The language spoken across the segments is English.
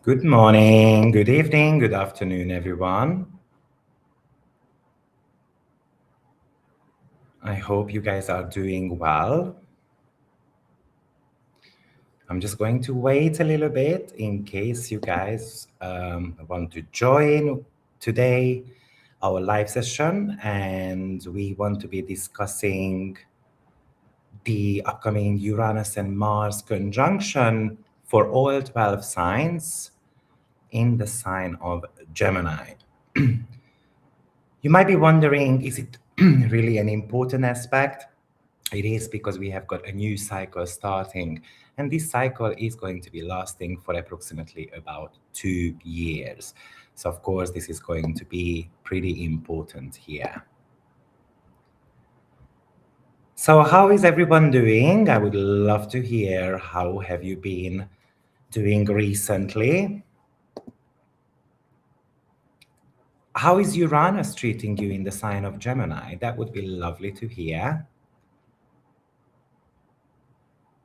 Good morning, good evening, good afternoon, everyone. I hope you guys are doing well. I'm just going to wait a little bit in case you guys want to join today our live session, and we want to be discussing the upcoming Uranus and Mars conjunction for all 12 signs in the sign of Gemini. You might be wondering, is it really an important aspect? It is, because we have got a new cycle starting, and this cycle is going to be lasting for approximately about 2 years. So, of course, this is going to be pretty important here. So, how is everyone doing? I would love to hear how have you been doing recently. How is Uranus treating you in the sign of Gemini? That would be lovely to hear.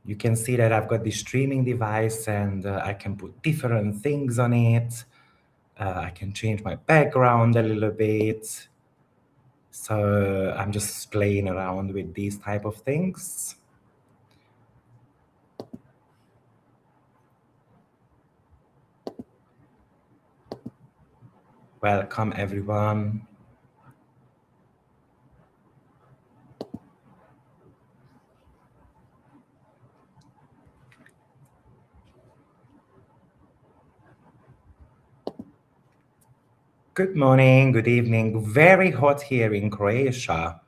You can see that I've got this streaming device, and I can put different things on it. I can change my background a little bit. So I'm just playing around with these type of things. Welcome, everyone. Good morning, good evening. Very hot here in Croatia.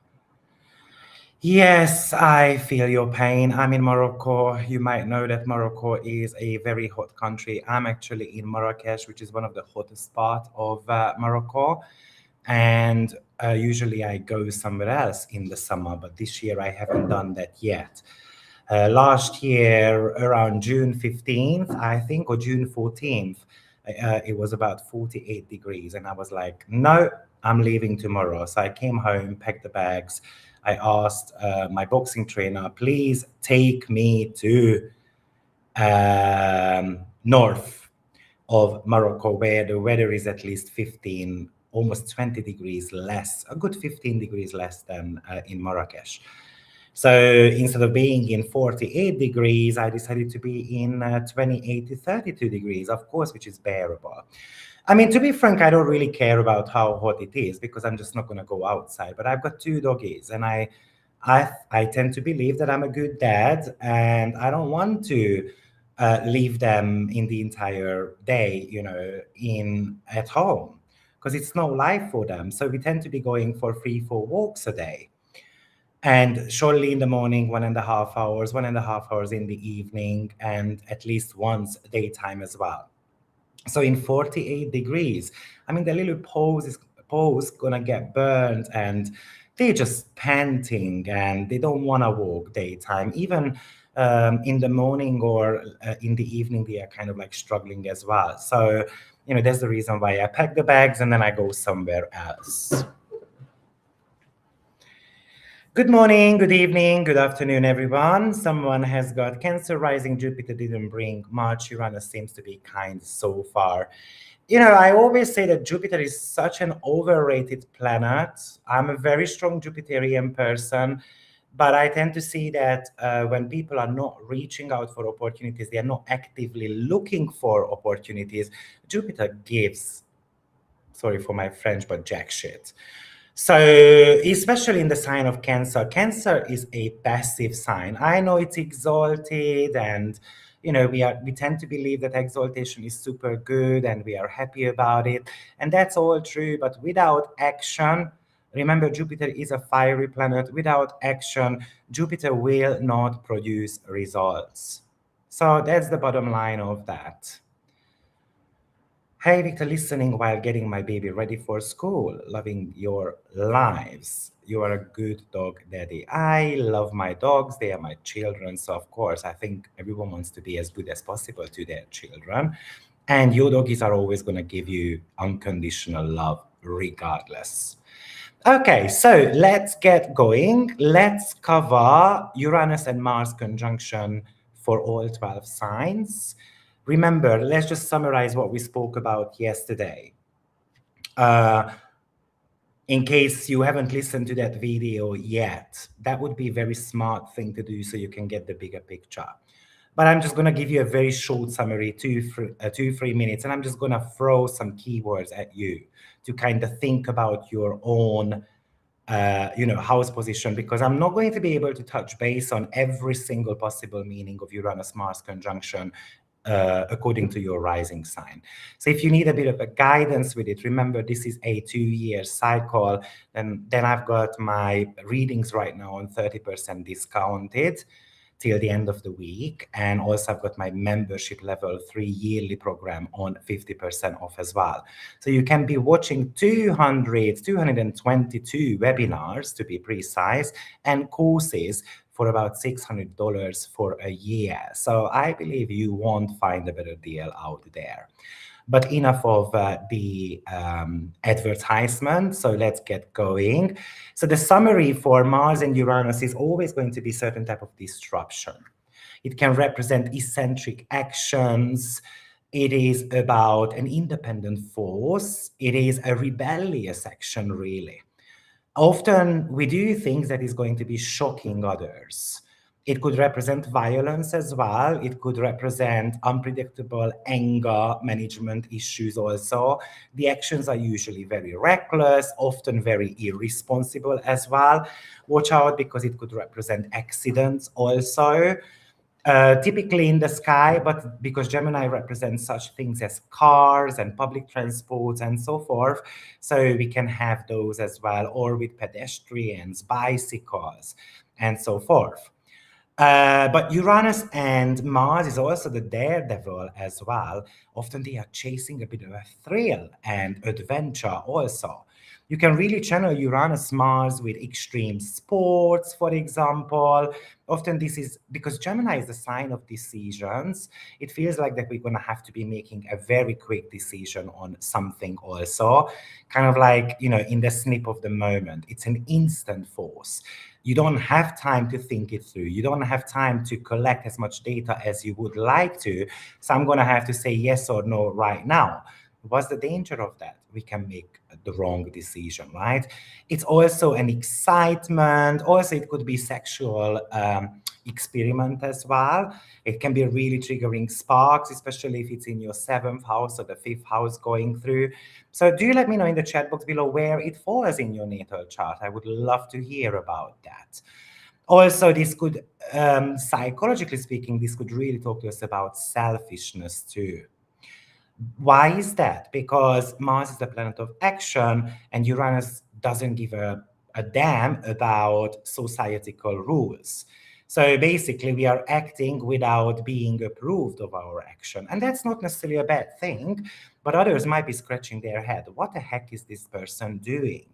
Yes, I feel your pain. I'm in Morocco. You might know that Morocco is a very hot country. I'm actually in Marrakesh, which is one of the hottest parts of Morocco. And usually I go somewhere else in the summer, but this year I haven't done that yet. Last year, around June 15th, I think, or June 14th, it was about 48 degrees. And I was like, no, I'm leaving tomorrow. So I came home, packed the bags. I asked my boxing trainer, please take me to north of Morocco, where the weather is at least 15, almost 20 degrees less, a good 15 degrees less than in Marrakesh. So instead of being in 48 degrees, I decided to be in 28 to 32 degrees, of course, which is bearable. I mean, to be frank, I don't really care about how hot it is, because I'm just not going to go outside. But I've got 2 doggies, and I tend to believe that I'm a good dad, and I don't want to leave them in the entire day, at home, because it's no life for them. So we tend to be going for 3, 4 walks a day. And surely in the morning, 1.5 hours, 1.5 hours in the evening, and at least once daytime as well. So in 48 degrees, I mean, the little paws gonna get burned, and they're just panting, and they don't want to walk daytime. Even in the morning or in the evening, they are kind of like struggling as well. So, that's the reason why I pack the bags and then I go somewhere else. Good morning, good evening, good afternoon, everyone. Someone has got Cancer rising. Jupiter didn't bring much. Uranus seems to be kind so far. I always say that Jupiter is such an overrated planet. I'm a very strong Jupiterian person, but I tend to see that when people are not reaching out for opportunities, they are not actively looking for opportunities, Jupiter gives, sorry for my French, but jack shit. So, especially in the sign of Cancer, Cancer is a passive sign. I know it's exalted, and we tend to believe that exaltation is super good, and we are happy about it, and that's all true. But without action, remember, Jupiter is a fiery planet. Without action, Jupiter will not produce results. So that's the bottom line of that. Hey, Victor, listening while getting my baby ready for school. Loving your lives. You are a good dog daddy. I love my dogs. They are my children. So, of course, I think everyone wants to be as good as possible to their children. And your doggies are always going to give you unconditional love, regardless. Okay, so let's get going. Let's cover Uranus and Mars conjunction for all 12 signs. Remember, let's just summarize what we spoke about yesterday. In case you haven't listened to that video yet, that would be a very smart thing to do so you can get the bigger picture. But I'm just going to give you a very short summary, 3 minutes, and I'm just going to throw some keywords at you to kind of think about your own house position, because I'm not going to be able to touch base on every single possible meaning of Uranus-Mars conjunction according to your rising sign. So if you need a bit of a guidance with it, remember this is a 2-year cycle, and then I've got my readings right now on 30% discounted till the end of the week. And also I've got my membership level 3 yearly program on 50% off as well. So you can be watching 222 webinars to be precise, and courses for about $600 for a year. So I believe you won't find a better deal out there. But enough of the advertisement, so let's get going. So the summary for Mars and Uranus is always going to be certain type of disruption. It can represent eccentric actions. It is about an independent force. It is a rebellious action, really. Often we do things that is going to be shocking others. It could represent violence as well. It could represent unpredictable anger management issues also. The actions are usually very reckless, often very irresponsible as well. Watch out, because it could represent accidents also. Typically in the sky, but because Gemini represents such things as cars and public transports and so forth, so we can have those as well, or with pedestrians, bicycles, and so forth. But Uranus and Mars is also the daredevil as well. Often they are chasing a bit of a thrill and adventure also. You can really channel Uranus Mars with extreme sports, for example. Often this is because Gemini is the sign of decisions. It feels like that we're going to have to be making a very quick decision on something also, kind of like, in the snip of the moment. It's an instant force. You don't have time to think it through. You don't have time to collect as much data as you would like to. So I'm going to have to say yes or no right now. What's the danger of that? We can make the wrong decision, right? It's also an excitement. Also, it could be sexual experiment as well. It can be really triggering sparks, especially if it's in your 7th house or the 5th house going through. So do let me know in the chat box below where it falls in your natal chart. I would love to hear about that. Also, this could, psychologically speaking, this could really talk to us about selfishness too. Why is that? Because Mars is the planet of action, and Uranus doesn't give a damn about societal rules. So basically, we are acting without being approved of our action. And that's not necessarily a bad thing, but others might be scratching their head. What the heck is this person doing?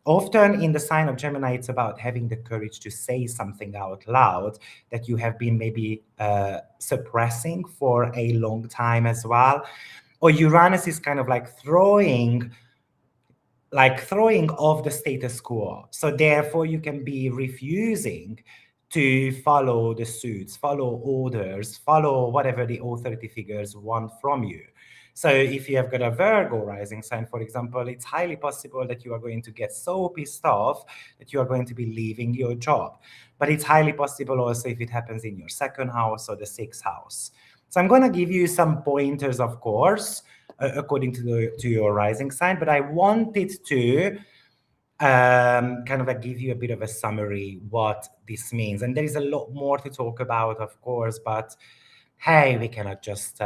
Often in the sign of Gemini, it's about having the courage to say something out loud that you have been maybe suppressing for a long time as well. Or Uranus is kind of like throwing off the status quo. So therefore you can be refusing to follow the suits, follow orders, follow whatever the authority figures want from you. So if you have got a Virgo rising sign, for example, it's highly possible that you are going to get so pissed off that you are going to be leaving your job. But it's highly possible also if it happens in your 2nd house or the 6th house. So I'm going to give you some pointers, of course, according to your rising sign, but I wanted to kind of like give you a bit of a summary what this means. And there is a lot more to talk about, of course, but hey, we cannot just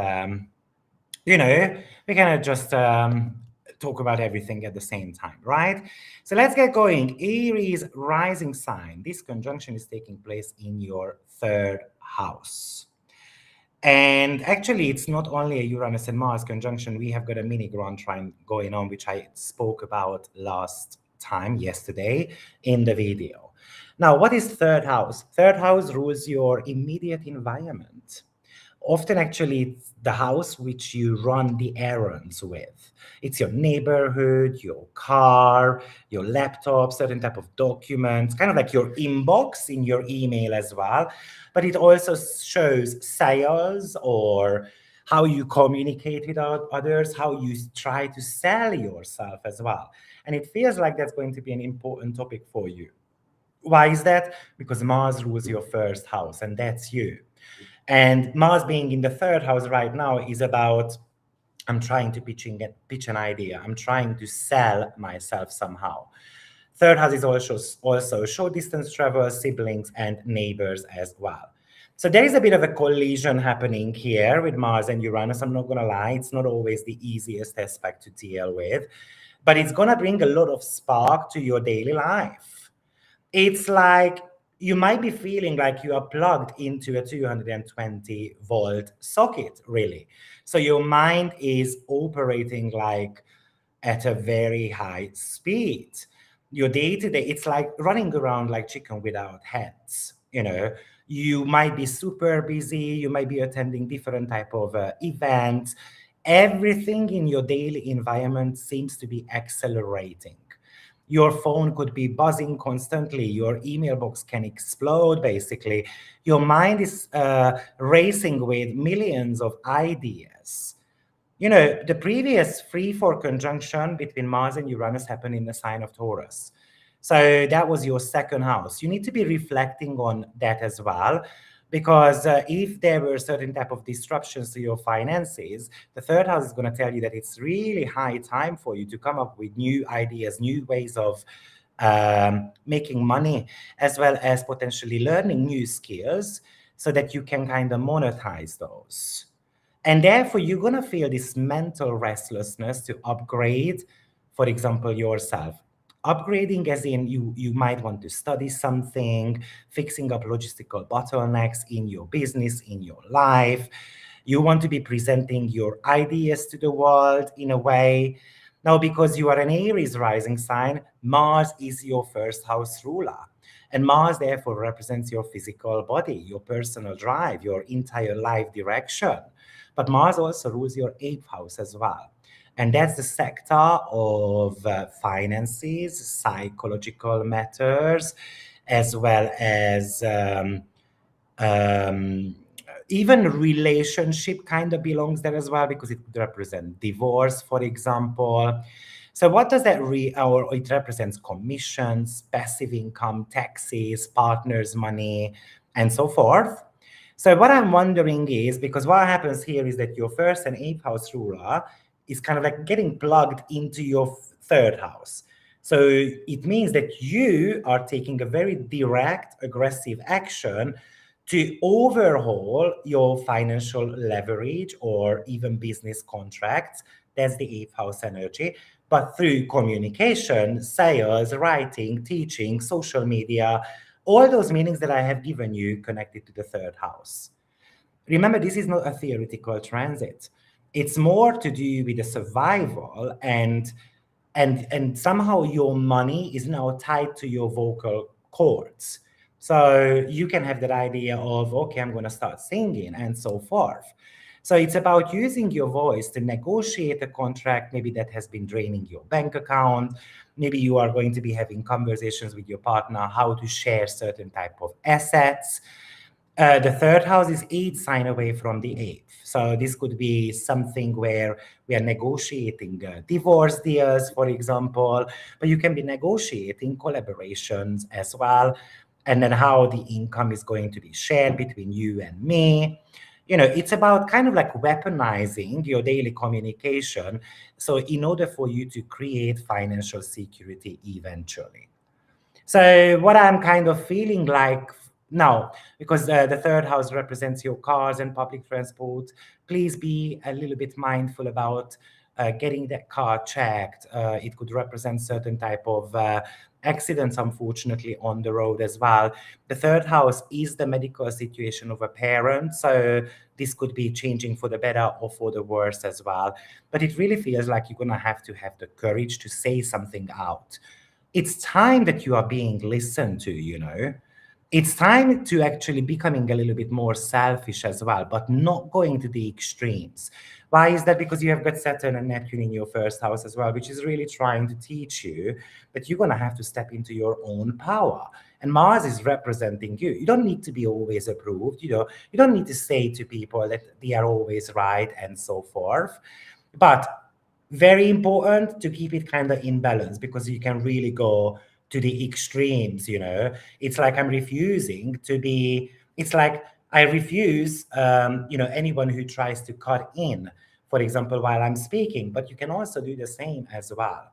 talk about everything at the same time, right? So let's get going. Aries rising sign. This conjunction is taking place in your 3rd house. And actually, it's not only a Uranus and Mars conjunction. We have got a mini grand trine going on, which I spoke about last time, yesterday, in the video. Now, what is 3rd house? 3rd house rules your immediate environment. Often, actually, it's the house which you run the errands with. It's your neighborhood, your car, your laptop, certain type of documents, kind of like your inbox in your email as well. But it also shows sales or how you communicate with others, how you try to sell yourself as well. And it feels like that's going to be an important topic for you. Why is that? Because Mars rules your first house, and that's you. And Mars being in the third house right now is about, I'm trying to pitch an idea. I'm trying to sell myself somehow. Third house is also short distance travel, siblings, and neighbors as well. So there is a bit of a collision happening here with Mars and Uranus. I'm not going to lie, it's not always the easiest aspect to deal with, but it's going to bring a lot of spark to your daily life. It's like you might be feeling like you are plugged into a 220-volt socket, really. So your mind is operating like at a very high speed. Your day-to-day, it's like running around like chicken without heads. You might be super busy, you might be attending different type of events. Everything in your daily environment seems to be accelerating. Your phone could be buzzing constantly. Your email box can explode, basically. Your mind is racing with millions of ideas. The previous 3-4 conjunction between Mars and Uranus happened in the sign of Taurus. So that was your second house. You need to be reflecting on that as well, because if there were certain type of disruptions to your finances, the third house is going to tell you that it's really high time for you to come up with new ideas, new ways of making money, as well as potentially learning new skills so that you can kind of monetize those. And therefore, you're going to feel this mental restlessness to upgrade, for example, yourself. Upgrading as in you might want to study something, fixing up logistical bottlenecks in your business, in your life. You want to be presenting your ideas to the world in a way. Now, because you are an Aries rising sign, Mars is your first house ruler. And Mars, therefore, represents your physical body, your personal drive, your entire life direction. But Mars also rules your 8th house as well. And that's the sector of finances, psychological matters, as well as um, even relationship kind of belongs there as well, because it could represent divorce, for example. So what does that or it represents commissions, passive income, taxes, partners' money, and so forth. So what I'm wondering is, because what happens here is that your first and 8th house ruler is kind of like getting plugged into your third house. So it means that you are taking a very direct, aggressive action to overhaul your financial leverage or even business contracts. That's the 8th house energy. But through communication, sales, writing, teaching, social media, all those meanings that I have given you connected to the third house. Remember, this is not a theoretical transit. It's more to do with the survival, and somehow your money is now tied to your vocal cords. So you can have that idea of, okay, I'm going to start singing and so forth. So it's about using your voice to negotiate a contract, maybe that has been draining your bank account. Maybe you are going to be having conversations with your partner, how to share certain type of assets. The third house is 8 sign away from the 8th. So this could be something where we are negotiating divorce deals, for example, but you can be negotiating collaborations as well. And then how the income is going to be shared between you and me. It's about kind of like weaponizing your daily communication. So in order for you to create financial security eventually. So what I'm kind of feeling like now, because the third house represents your cars and public transport, please be a little bit mindful about getting that car checked. It could represent certain type of accidents, unfortunately, on the road as well. The third house is the medical situation of a parent, so this could be changing for the better or for the worse as well. But it really feels like you're going to have the courage to say something out. It's time that you are being listened to. It's time to actually becoming a little bit more selfish as well, but not going to the extremes. Why is that? Because you have got Saturn and Neptune in your first house as well, which is really trying to teach you that you're going to have to step into your own power and Mars is representing you. You don't need to be always approved, you know, you don't need to say to people that they are always right and so forth. But very important to keep it kind of in balance, because you can really go to the extremes, you know. It's like I'm refusing to be, it's like I refuse, you know, anyone who tries to cut in, for example, while I'm speaking, but you can also do the same as well.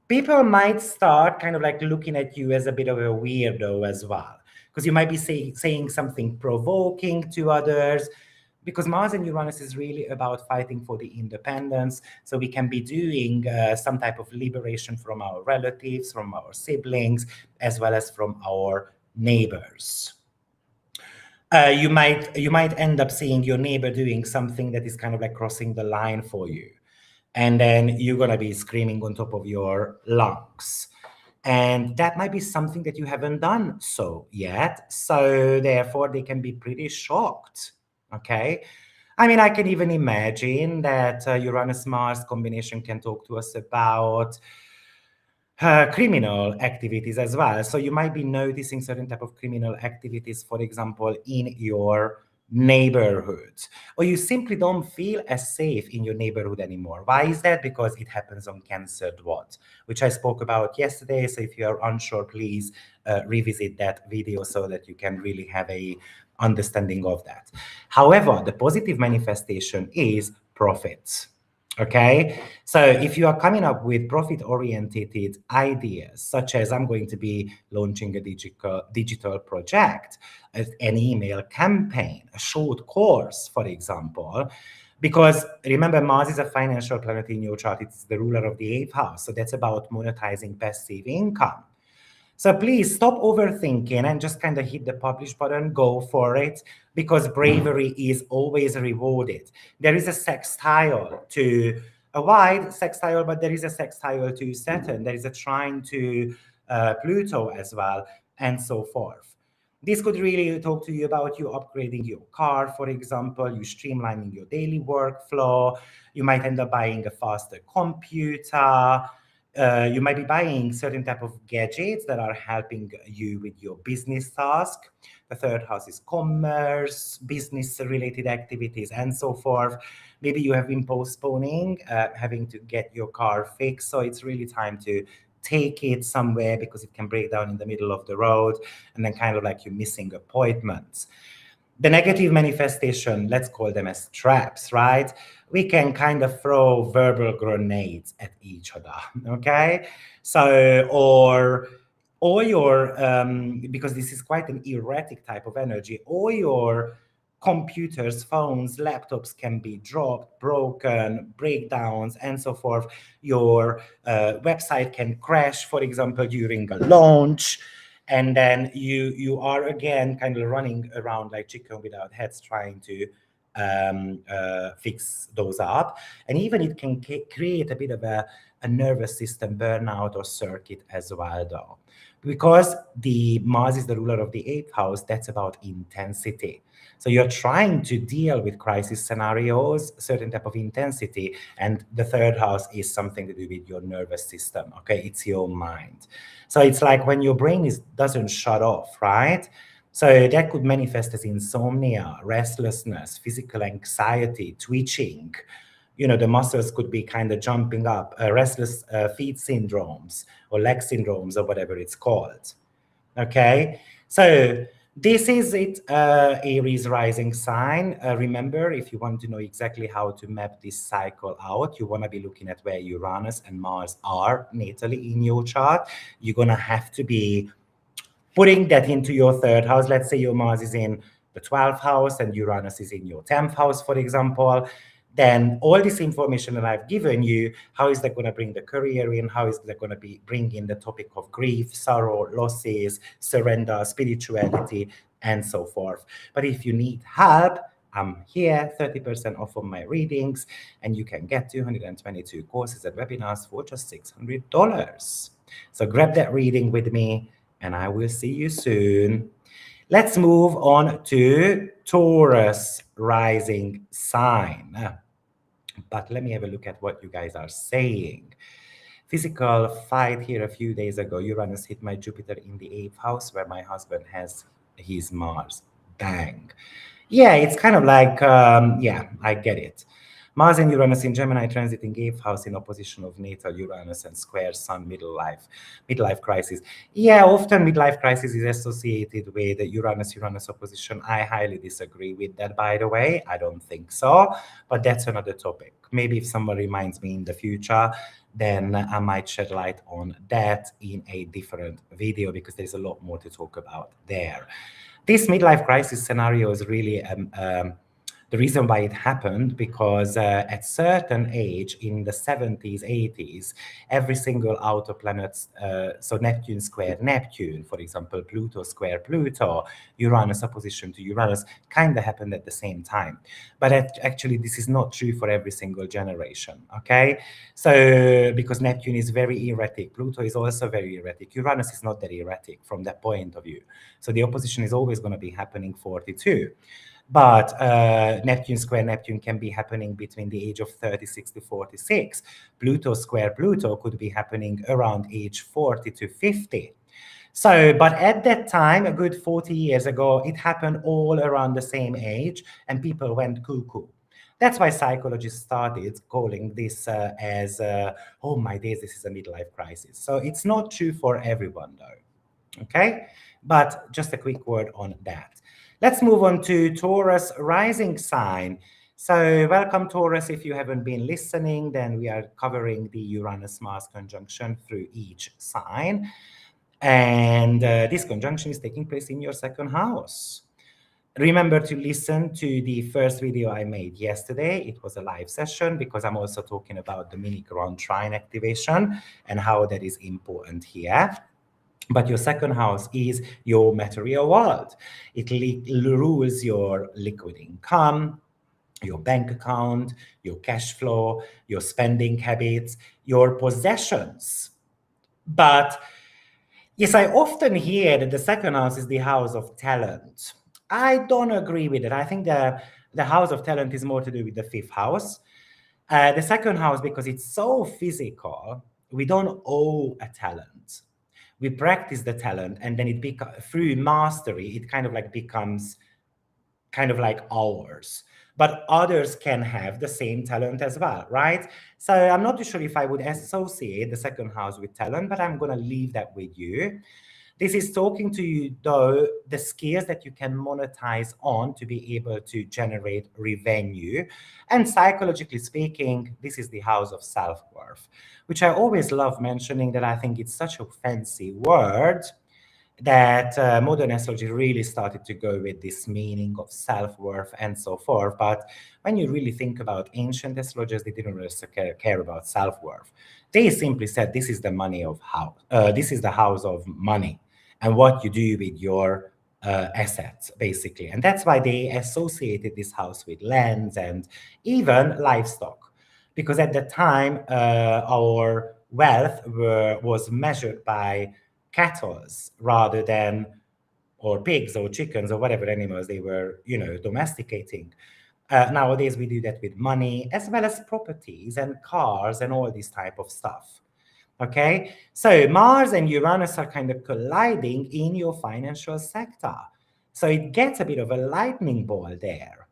People might start kind of like looking at you as a bit of a weirdo as well, because you might be saying something provoking to others, because Mars and Uranus is really about fighting for the independence. So we can be doing some type of liberation from our relatives, from our siblings, as well as from our neighbors. You might end up seeing your neighbor doing something that is kind of like crossing the line for you, and then you're gonna be screaming on top of your lungs. And that might be something that you haven't done so yet. So therefore, they can be pretty shocked. Okay. I mean, I can even imagine that Uranus-Mars combination can talk to us about criminal activities as well. So you might be noticing certain type of criminal activities, for example, in your neighborhood, or you simply don't feel as safe in your neighborhood anymore. Why is that? Because it happens on Cancer Dwat, which I spoke about yesterday. So if you are unsure, please revisit that video so that you can really have a understanding of that. However, the positive manifestation is profits. Okay, so if you are coming up with profit-oriented ideas, such as I'm going to be launching a digital project, an email campaign, a short course, for example, because remember, Mars is a financial planet in your chart. It's the ruler of the eighth house. So that's about monetizing passive income. So please stop overthinking and just kind of hit the publish button, go for it, because bravery is always rewarded. There is a sextile to a wide sextile, but there is a sextile to Saturn. There is a trine to Pluto as well, and so forth. This could really talk to you about you upgrading your car, for example, you streamlining your daily workflow. You might end up buying a faster computer. You might be buying certain type of gadgets that are helping you with your business task. The third house is commerce, business-related activities, and so forth. Maybe you have been postponing having to get your car fixed, so it's really time to take it somewhere because it can break down in the middle of the road, and then kind of like you're missing appointments. The negative manifestation, let's call them as traps, right? We can kind of throw verbal grenades at each other, okay? So, or your, because this is quite an erratic type of energy, or your computers, phones, laptops can be dropped, broken, breakdowns, and so forth. Your website can crash, for example, during a launch. And then you are again kind of running around like chicken without heads, trying to fix those up. And even it can create a bit of a nervous system burnout or circuit as well, though. Because the Mars is the ruler of the eighth house, that's about intensity. So you're trying to deal with crisis scenarios, certain type of intensity, and the third house is something to do with your nervous system, okay? It's your mind. So it's like when your brain doesn't shut off, right? So that could manifest as insomnia, restlessness, physical anxiety, twitching. You know, the muscles could be kind of jumping up, restless feet syndromes or leg syndromes or whatever it's called. Okay, so this is it, Aries rising sign. Remember, if you want to know exactly how to map this cycle out, you want to be looking at where Uranus and Mars are natally in your chart. You're going to have to be putting that into your third house. Let's say your Mars is in the 12th house and Uranus is in your 10th house, for example. Then all this information that I've given you, how is that going to bring the career in? How is that going to be bring in the topic of grief, sorrow, losses, surrender, spirituality, and so forth. But if you need help, I'm here, 30% off of my readings, and you can get 222 courses and webinars for just $600. So grab that reading with me, and I will see you soon. Let's move on to Taurus rising sign. But let me have a look at what you guys are saying. physical fight here a few days ago. Uranus hit my Jupiter in the 8th house where my husband has his Mars. Bang. Yeah, it's kind of like, yeah, I get it. Mars and Uranus in Gemini transiting 8th house in opposition of natal Uranus and square Sun midlife crisis. Yeah, often midlife crisis is associated with Uranus opposition. I highly disagree with that, by the way. I don't think so, but that's another topic. Maybe if someone reminds me in the future, then I might shed light on that in a different video because there's a lot more to talk about there. This midlife crisis scenario is really the reason why it happened, because at certain age in the 70s, 80s, every single outer planet, so Neptune square Neptune, for example, Pluto square Pluto, Uranus opposition to Uranus, kind of happened at the same time. But actually, this is not true for every single generation, okay? So, because Neptune is very erratic, Pluto is also very erratic, Uranus is not that erratic from that point of view. So the opposition is always going to be happening 42. But Neptune square Neptune can be happening between the age of 36 to 46. Pluto square Pluto could be happening around age 40 to 50. So, but at that time, a good 40 years ago, it happened all around the same age and people went cuckoo. That's why psychologists started calling this as, oh my days, this is a midlife crisis. So it's not true for everyone though, okay? But just a quick word on that. Let's move on to Taurus rising sign. So welcome Taurus. If you haven't been listening, then we are covering the Uranus-Mars conjunction through each sign. And this conjunction is taking place in your second house. Remember to listen to the first video I made yesterday. It was a live session because I'm also talking about the mini-Grand trine activation and how that is important here. But your second house is your material world. It rules your liquid income, your bank account, your cash flow, your spending habits, your possessions. But yes, I often hear that the second house is the house of talent. I don't agree with it. I think the house of talent is more to do with the 5th house. The second house, because it's so physical, we don't owe a talent. We practice the talent, and then it through mastery, it kind of like becomes kind of like ours. But others can have the same talent as well, right? So I'm not too sure if I would associate the second house with talent, but I'm going to leave that with you. This is talking to you, though, the skills that you can monetize on to be able to generate revenue. And psychologically speaking, this is the house of self-worth, which I always love mentioning, that I think it's such a fancy word that modern astrology really started to go with this meaning of self-worth and so forth. But when you really think about ancient astrologers, they didn't really care about self-worth. They simply said, this is the money of house. This is the house of money and what you do with your assets, basically. And that's why they associated this house with lands and even livestock. Because at the time, our wealth was measured by cattle rather than, or pigs or chickens or whatever animals they were, domesticating. Nowadays, we do that with money as well as properties and cars and all this type of stuff. Okay, so Mars and Uranus are kind of colliding in your financial sector. So it gets a bit of a lightning ball there.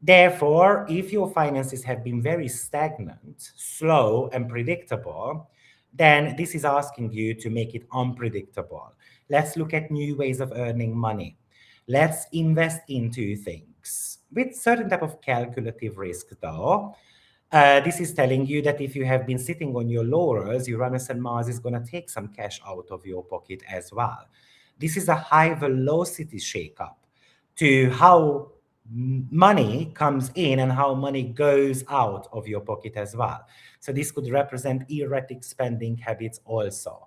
Therefore, if your finances have been very stagnant, slow, and predictable, then this is asking you to make it unpredictable. Let's look at new ways of earning money. Let's invest into things with certain type of calculative risk, though. This is telling you that if you have been sitting on your laurels, Uranus and Mars is going to take some cash out of your pocket as well. This is a high velocity shakeup to how money comes in and how money goes out of your pocket as well. So this could represent erratic spending habits also.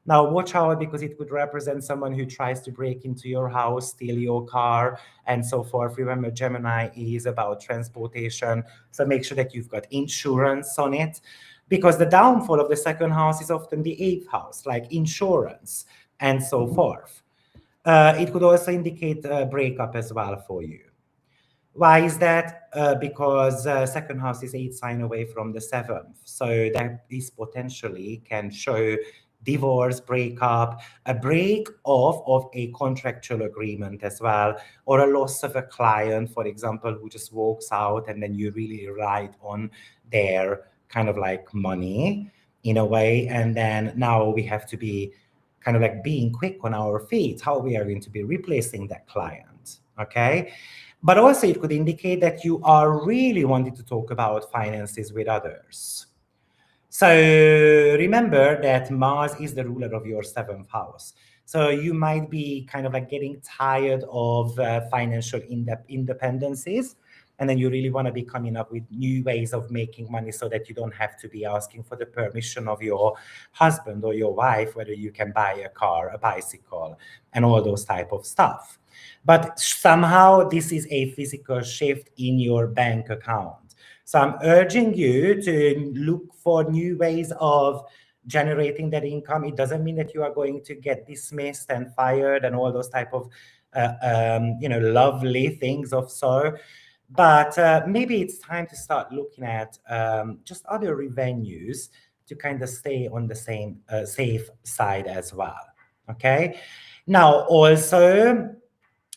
Now watch out, because it could represent someone who tries to break into your house, steal your car, and so forth. Remember, Gemini is about transportation, so make sure that you've got insurance on it, because the downfall of the second house is often the 8th house, like insurance and so forth. It could also indicate a breakup as well for you. Why is that? Because second house is 8 sign away from the seventh. So that is potentially can show divorce, breakup, a break off of a contractual agreement as well, or a loss of a client, for example, who just walks out and then you really ride on their kind of like money in a way. And then now we have to be kind of like being quick on our feet, how we are going to be replacing that client. Okay. But also, it could indicate that you are really wanting to talk about finances with others. So remember that Mars is the ruler of your seventh house. So you might be kind of like getting tired of financial independencies. And then you really want to be coming up with new ways of making money so that you don't have to be asking for the permission of your husband or your wife, whether you can buy a car, a bicycle, and all those type of stuff. But somehow this is a physical shift in your bank account. So I'm urging you to look for new ways of generating that income. It doesn't mean that you are going to get dismissed and fired and all those type of lovely things of so. But maybe it's time to start looking at just other revenues to kind of stay on the same safe side as well. Okay. Now, also,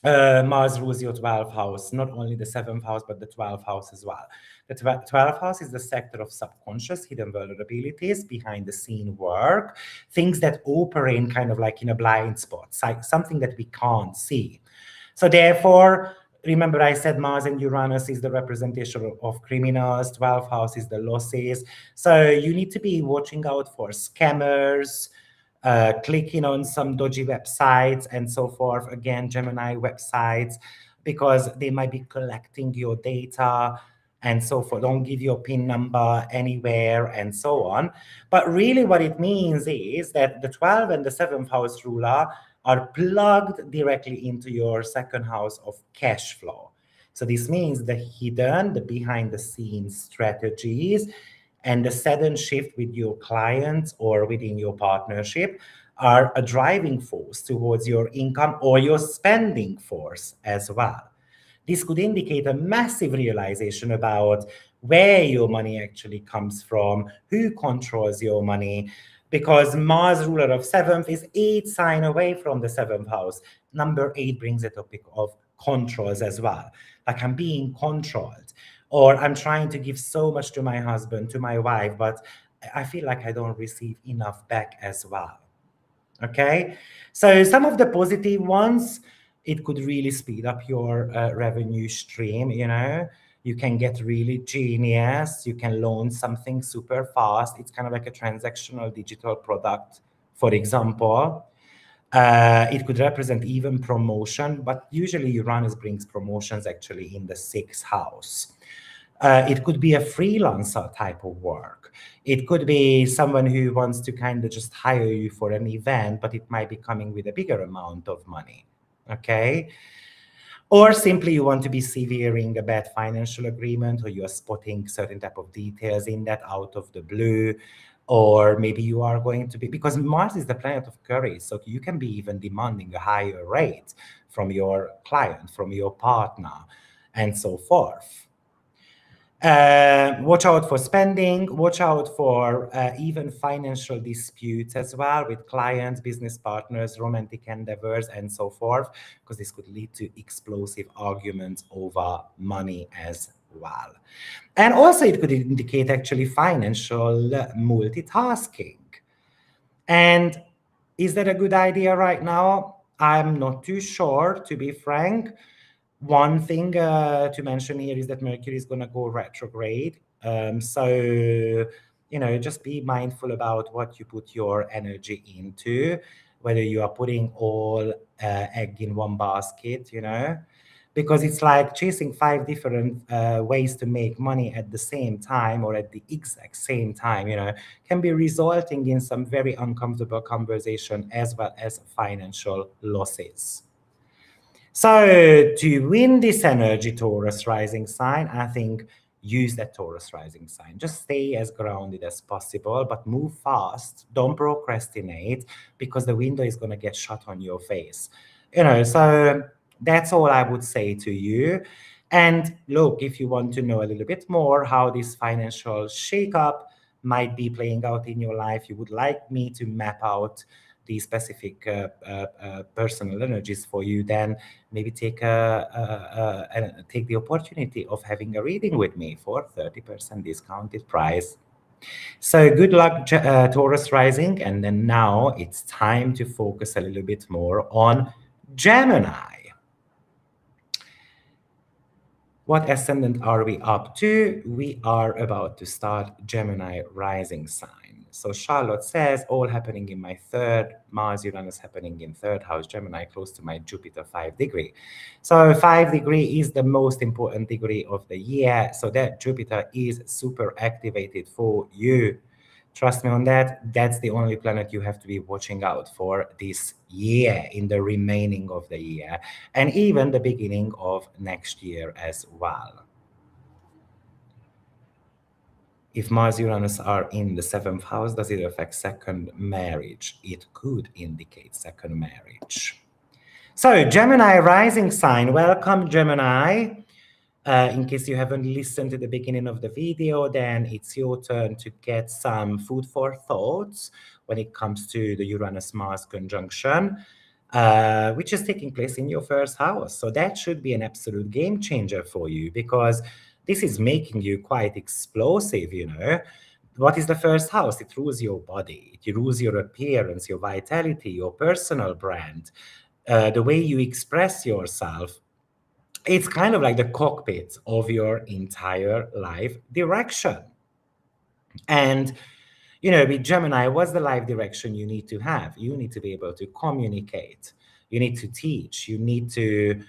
Mars rules your 12th house, not only the 7th house, but the 12th house as well. The 12th house is the sector of subconscious, hidden vulnerabilities, behind the scene work, things that operate kind of like in a blind spot, something that we can't see. So therefore, remember I said Mars and Uranus is the representation of criminals, 12th house is the losses. So you need to be watching out for scammers, clicking on some dodgy websites and so forth. Again, Gemini websites, because they might be collecting your data and so forth. Don't give your PIN number anywhere and so on. But really what it means is that the 12th and the 7th house ruler are plugged directly into your second house of cash flow. So this means the hidden, the behind the scenes strategies and the sudden shift with your clients or within your partnership are a driving force towards your income or your spending force as well. This could indicate a massive realization about where your money actually comes from, who controls your money, because Mars, ruler of seventh, is 8 sign away from the seventh house. Number 8 brings a topic of controls as well. Like I'm being controlled, or I'm trying to give so much to my husband, to my wife, but I feel like I don't receive enough back as well. Okay, so some of the positive ones, it could really speed up your revenue stream. You can get really genius, you can launch something super fast. It's kind of like a transactional digital product, for example. It could represent even promotion, but usually Uranus brings promotions actually in the 6th house. It could be a freelancer type of work. It could be someone who wants to kind of just hire you for an event, but it might be coming with a bigger amount of money. Okay. Or simply you want to be severing a bad financial agreement, or you are spotting certain type of details in that out of the blue. Or maybe you are going to be, because Mars is the planet of courage, so you can be even demanding a higher rate from your client, from your partner, and so forth. Watch out for spending, watch out for even financial disputes as well with clients, business partners, romantic endeavors, and so forth, because this could lead to explosive arguments over money as well. And also, it could indicate actually financial multitasking. And is that a good idea right now? I'm not too sure, to be frank. One thing to mention here is that Mercury is going to go retrograde. So, just be mindful about what you put your energy into, whether you are putting all egg in one basket, because it's like chasing 5 different ways to make money at the same time or at the exact same time, can be resulting in some very uncomfortable conversation as well as financial losses. So to win this energy, Taurus rising sign, I think use that Taurus rising sign. Just stay as grounded as possible, but move fast. Don't procrastinate, because the window is going to get shut on your face. So that's all I would say to you. And look, if you want to know a little bit more how this financial shakeup might be playing out in your life, you would like me to map out the specific personal energies for you, then maybe take take the opportunity of having a reading with me for 30% discounted price. So good luck, Taurus rising. And then now it's time to focus a little bit more on Gemini. What ascendant are we up to? We are about to start Gemini rising sign. So Charlotte says, all happening in my third, Mars-Uranus happening in third house, Gemini close to my Jupiter 5 degree. So 5 degree is the most important degree of the year. So that Jupiter is super activated for you. Trust me on that. That's the only planet you have to be watching out for this year, in the remaining of the year, and even the beginning of next year as well. If Mars Uranus are in the seventh house, does it affect second marriage? It could indicate second marriage. So Gemini rising sign, welcome Gemini. In case you haven't listened to the beginning of the video, then it's your turn to get some food for thoughts when it comes to the Uranus-Mars conjunction, which is taking place in your first house. So that should be an absolute game changer for you, because this is making you quite explosive, you know. What is the first house? It rules your body. It rules your appearance, your vitality, your personal brand, the way you express yourself. It's kind of like the cockpit of your entire life direction. And, you know, with Gemini, what's the life direction you need to have? You need to be able to communicate. You need to teach. You need to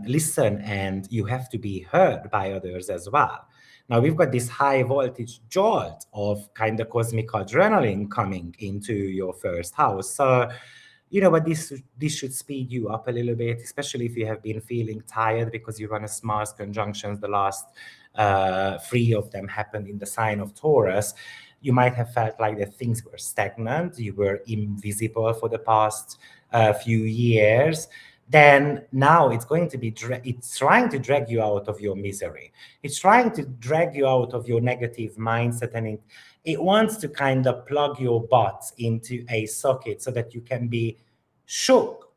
listen, and you have to be heard by others as well. Now, we've got this high voltage jolt of kind of cosmic adrenaline coming into your first house. So, you know, but this should speed you up a little bit, especially if you have been feeling tired because Uranus-Mars conjunctions, the last three of them happened in the sign of Taurus. You might have felt like that things were stagnant, you were invisible for the past few years. Then now it's going to be, it's trying to drag you out of your misery. It's trying to drag you out of your negative mindset, and it wants to kind of plug your butt into a socket so that you can be shook,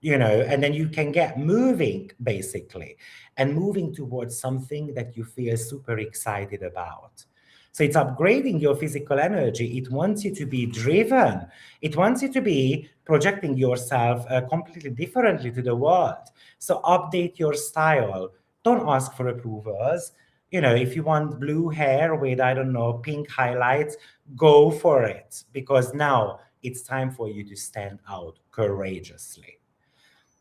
you know, and then you can get moving, basically, and moving towards something that you feel super excited about. So it's upgrading your physical energy. It wants you to be driven. It wants you to be projecting yourself completely differently to the world. So update your style. Don't ask for approvals. You know, if you want blue hair with, I don't know, pink highlights, go for it, because now it's time for you to stand out courageously.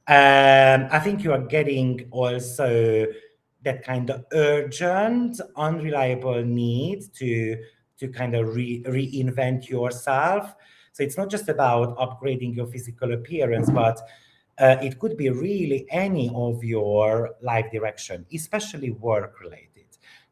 I think you are getting also that kind of urgent, unreliable need to kind of reinvent yourself. So it's not just about upgrading your physical appearance, but it could be really any of your life direction, especially work related,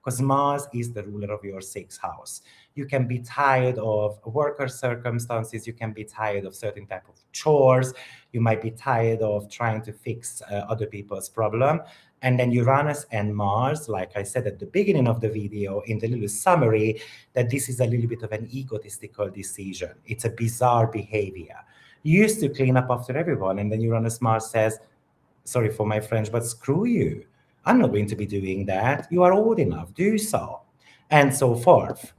because Mars is the ruler of your sixth house. You can be tired of worker circumstances. You can be tired of certain type of chores. You might be tired of trying to fix other people's problem. And then Uranus and Mars, like I said at the beginning of the video in the little summary, that this is a little bit of an egotistical decision. It's a bizarre behavior. You used to clean up after everyone, and then Uranus Mars says, sorry for my French, but screw you. I'm not going to be doing that. You are old enough, do so, and so forth.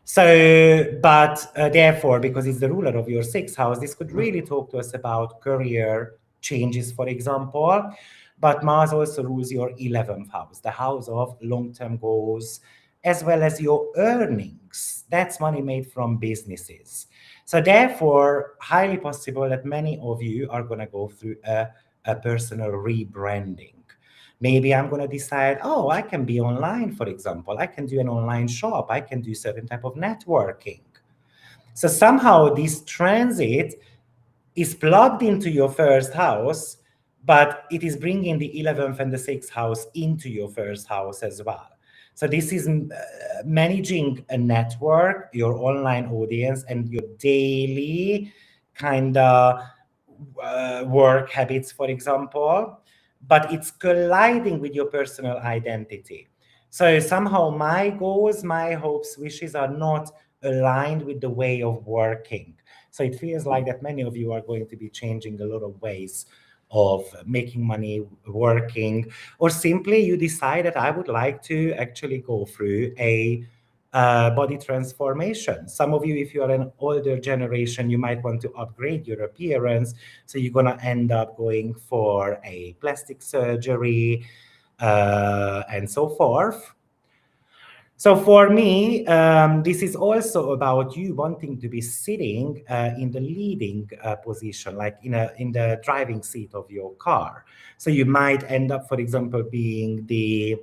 So, but therefore, because it's the ruler of your sixth house, this could really talk to us about career changes, for example. But Mars also rules your 11th house, the house of long-term goals, as well as your earnings. That's money made from businesses. So therefore, highly possible that many of you are going to go through a personal rebranding. Maybe I'm going to decide, oh, I can be online, for example. I can do an online shop. I can do certain type of networking. So somehow this transit is plugged into your first house, but it is bringing the 11th and the 6th house into your first house as well. So this is managing a network, your online audience, and your daily kind of work habits, for example. but it's colliding with your personal identity. So somehow my goals, my hopes, wishes are not aligned with the way of working. So it feels like that many of you are going to be changing a lot of ways of making money, working, or simply you decide that I would like to actually go through a body transformation. Some of you, if you are an older generation, you might want to upgrade your appearance. So you're going to end up going for a plastic surgery and so forth. So for me, this is also about you wanting to be sitting in the leading position, like in the driving seat of your car. So you might end up, for example, being the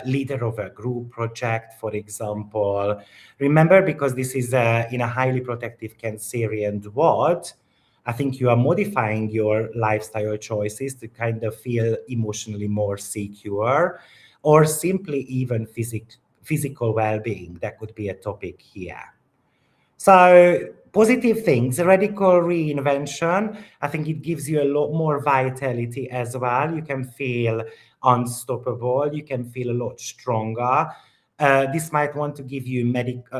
leader of a group project, for example. Remember, because this is in a highly protective Cancerian dwad, I think you are modifying your lifestyle choices to kind of feel emotionally more secure, or simply even physical well-being. That could be a topic here. So positive things, radical reinvention. I think it gives you a lot more vitality as well. You can feel unstoppable. You can feel a lot stronger. This might want to give you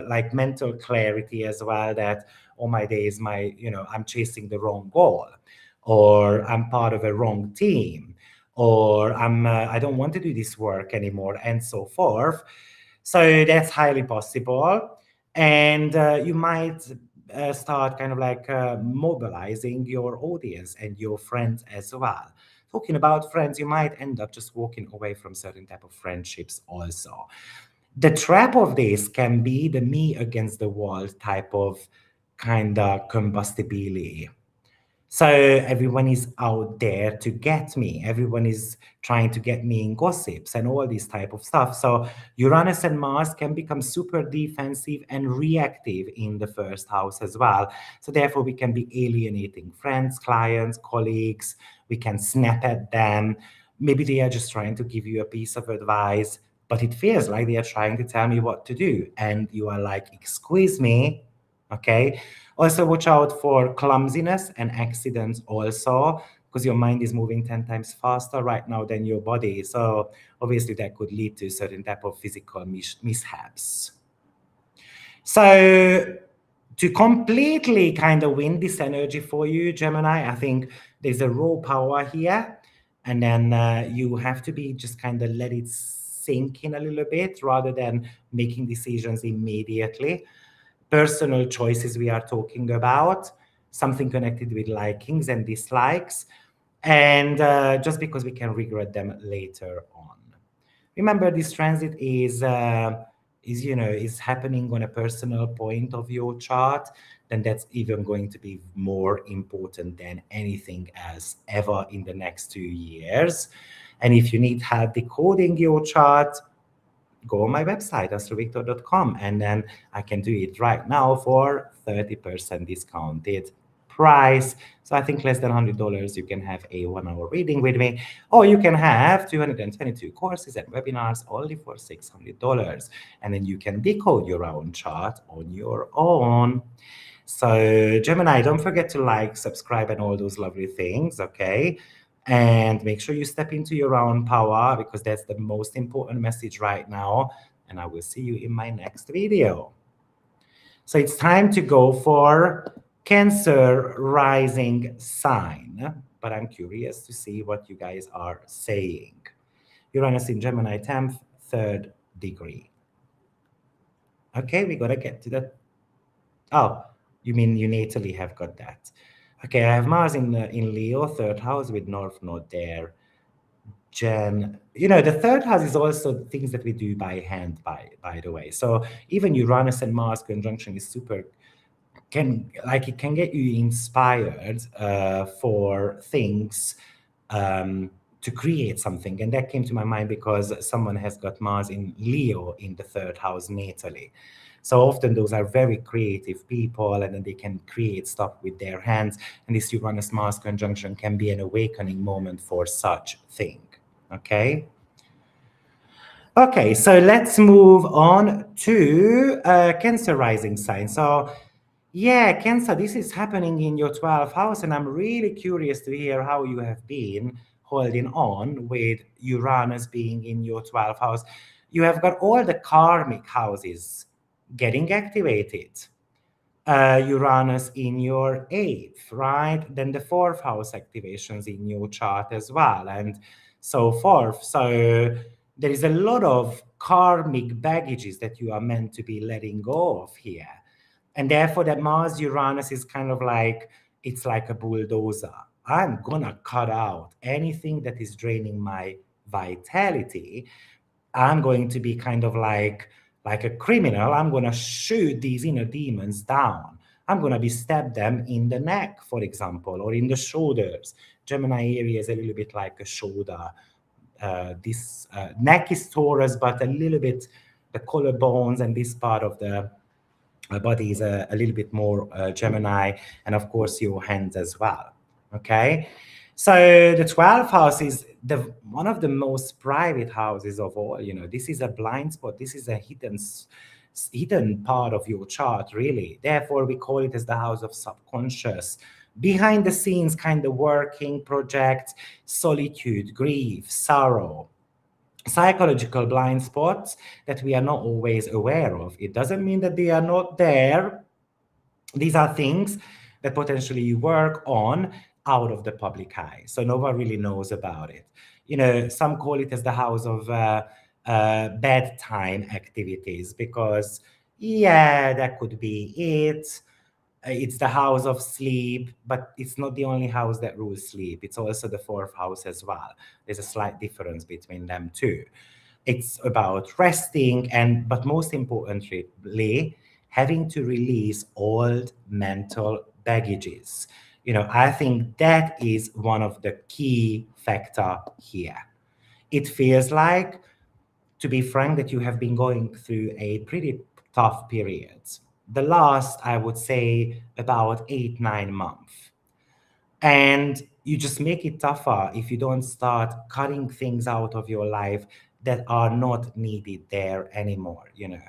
like mental clarity as well. That oh my days, I'm chasing the wrong goal, or I'm part of a wrong team, or I don't want to do this work anymore, and so forth. So that's highly possible. And you might start kind of like mobilizing your audience and your friends as well. Talking about friends, you might end up just walking away from certain type of friendships also. The trap of this can be the me against the wall type of kind of combustibility. So everyone is out there to get me. Everyone is trying to get me in gossips and all this type of stuff. So Uranus and Mars can become super defensive and reactive in the first house as well. So therefore, we can be alienating friends, clients, colleagues. We can snap at them. Maybe they are just trying to give you a piece of advice, but it feels like they are trying to tell me what to do. And you are like, excuse me, okay? Also, watch out for clumsiness and accidents also, because your mind is moving 10 times faster right now than your body. So obviously that could lead to certain type of physical mishaps. So to completely kind of win this energy for you, Gemini, I think there's a raw power here. And then you have to be just kind of let it sink in a little bit rather than making decisions immediately. Personal choices we are talking about, something connected with likings and dislikes, and just because we can regret them later on. Remember, this transit is happening on a personal point of your chart, then that's even going to be more important than anything else ever in the next 2 years. And if you need help decoding your chart, go on my website, AstroViktor.com, and then I can do it right now for 30% discounted price. So I think less than $100, you can have a 1 hour reading with me, or you can have 222 courses and webinars only for $600. And then you can decode your own chart on your own. So Gemini, don't forget to like, subscribe, and all those lovely things, okay? And make sure you step into your own power, because that's the most important message right now. And I will see you in my next video. So it's time to go for Cancer rising sign, but I'm curious to see what you guys are saying. Uranus in Gemini, 10th, 3rd degree. Okay, we gotta get to that. Oh, you mean you natally have got that. Okay, I have Mars in Leo, 3rd house with North Node there. Jen, the 3rd house is also things that we do by hand, by the way. So even Uranus and Mars conjunction is super, it can get you inspired for things, to create something. And that came to my mind because someone has got Mars in Leo in the 3rd house natally. So often those are very creative people, and then they can create stuff with their hands. And this Uranus-Mars conjunction can be an awakening moment for such thing. Okay. Okay, so let's move on to Cancer rising sign. So Yeah, Cancer, this is happening in your 12th house, and I'm really curious to hear how you have been holding on with Uranus being in your 12th house. You have got all the karmic houses getting activated. Uranus in your eighth, right? Then the fourth house activations in your chart as well, and so forth. So there is a lot of karmic baggages that you are meant to be letting go of here. And therefore, that Mars Uranus is kind of like, it's like a bulldozer. I'm gonna cut out anything that is draining my vitality. I'm going to be kind of like a criminal. I'm going to shoot these inner demons down. I'm going to be stab them in the neck, for example, or in the shoulders. Gemini area is a little bit like a shoulder. This neck is Taurus, but a little bit the collarbones and this part of the body is a little bit more Gemini, and of course your hands as well. Okay, so the 12th house is the one of the most private houses of all. You know, this is a blind spot. This is a hidden part of your chart, really. Therefore, we call it as the house of subconscious, behind the scenes kind of working projects, solitude, grief, sorrow, psychological blind spots that we are not always aware of. It doesn't mean that they are not there. These are things that potentially you work on out of the public eye. So no one really knows about it. You know, some call it as the house of bedtime activities because, yeah, that could be it. It's the house of sleep, but it's not the only house that rules sleep. It's also the fourth house as well. There's a slight difference between them too. It's about resting and, but most importantly, having to release old mental baggages. You know, I think that is one of the key factor here. It feels like, to be frank, that you have been going through a pretty tough period. The last, I would say, about 8, 9 months. And you just make it tougher if you don't start cutting things out of your life that are not needed there anymore, you know.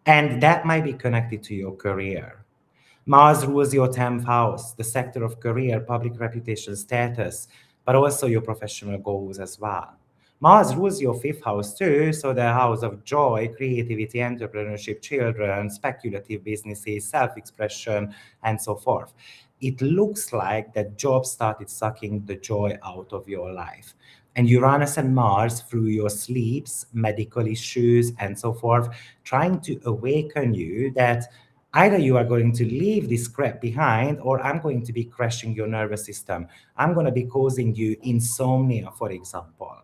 And that might be connected to your career. Mars rules your 10th house, the sector of career, public reputation, status, but also your professional goals as well. Mars rules your 5th house too, so the house of joy, creativity, entrepreneurship, children, speculative businesses, self expression, and so forth. It looks like that job started sucking the joy out of your life. And Uranus and Mars, through your sleeps, medical issues, and so forth, trying to awaken you that either you are going to leave this crap behind or I'm going to be crashing your nervous system. I'm going to be causing you insomnia, for example.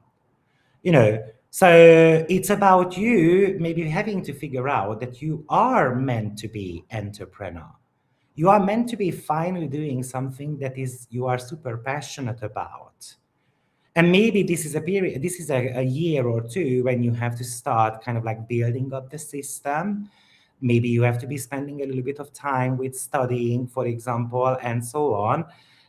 You know, so it's about you maybe having to figure out that you are meant to be entrepreneur. You are meant to be finally doing something that is you are super passionate about. And maybe this is a period, this is a year or two when you have to start kind of like building up the system. Maybe you have to be spending a little bit of time with studying, for example, and so on.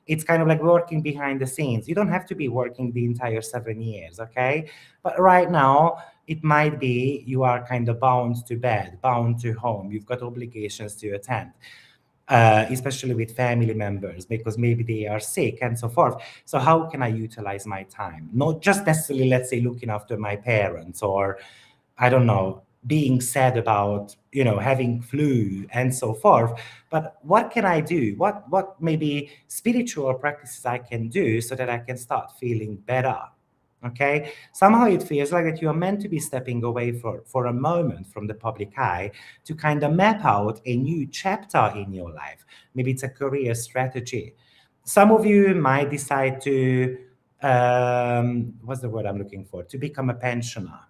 It's kind of like working behind the scenes. You don't have to be working the entire 7 years, okay? But right now, it might be you are kind of bound to bed, bound to home. You've got obligations to attend, especially with family members, because maybe they are sick and so forth. So how can I utilize my time? Not just necessarily, let's say, looking after my parents or, I don't know, being sad about, you know, having flu and so forth. But what can I do? What maybe spiritual practices I can do so that I can start feeling better? Okay. Somehow it feels like that you are meant to be stepping away for a moment from the public eye to kind of map out a new chapter in your life. Maybe it's a career strategy. Some of you might decide to, what's the word I'm looking for? To become a pensioner.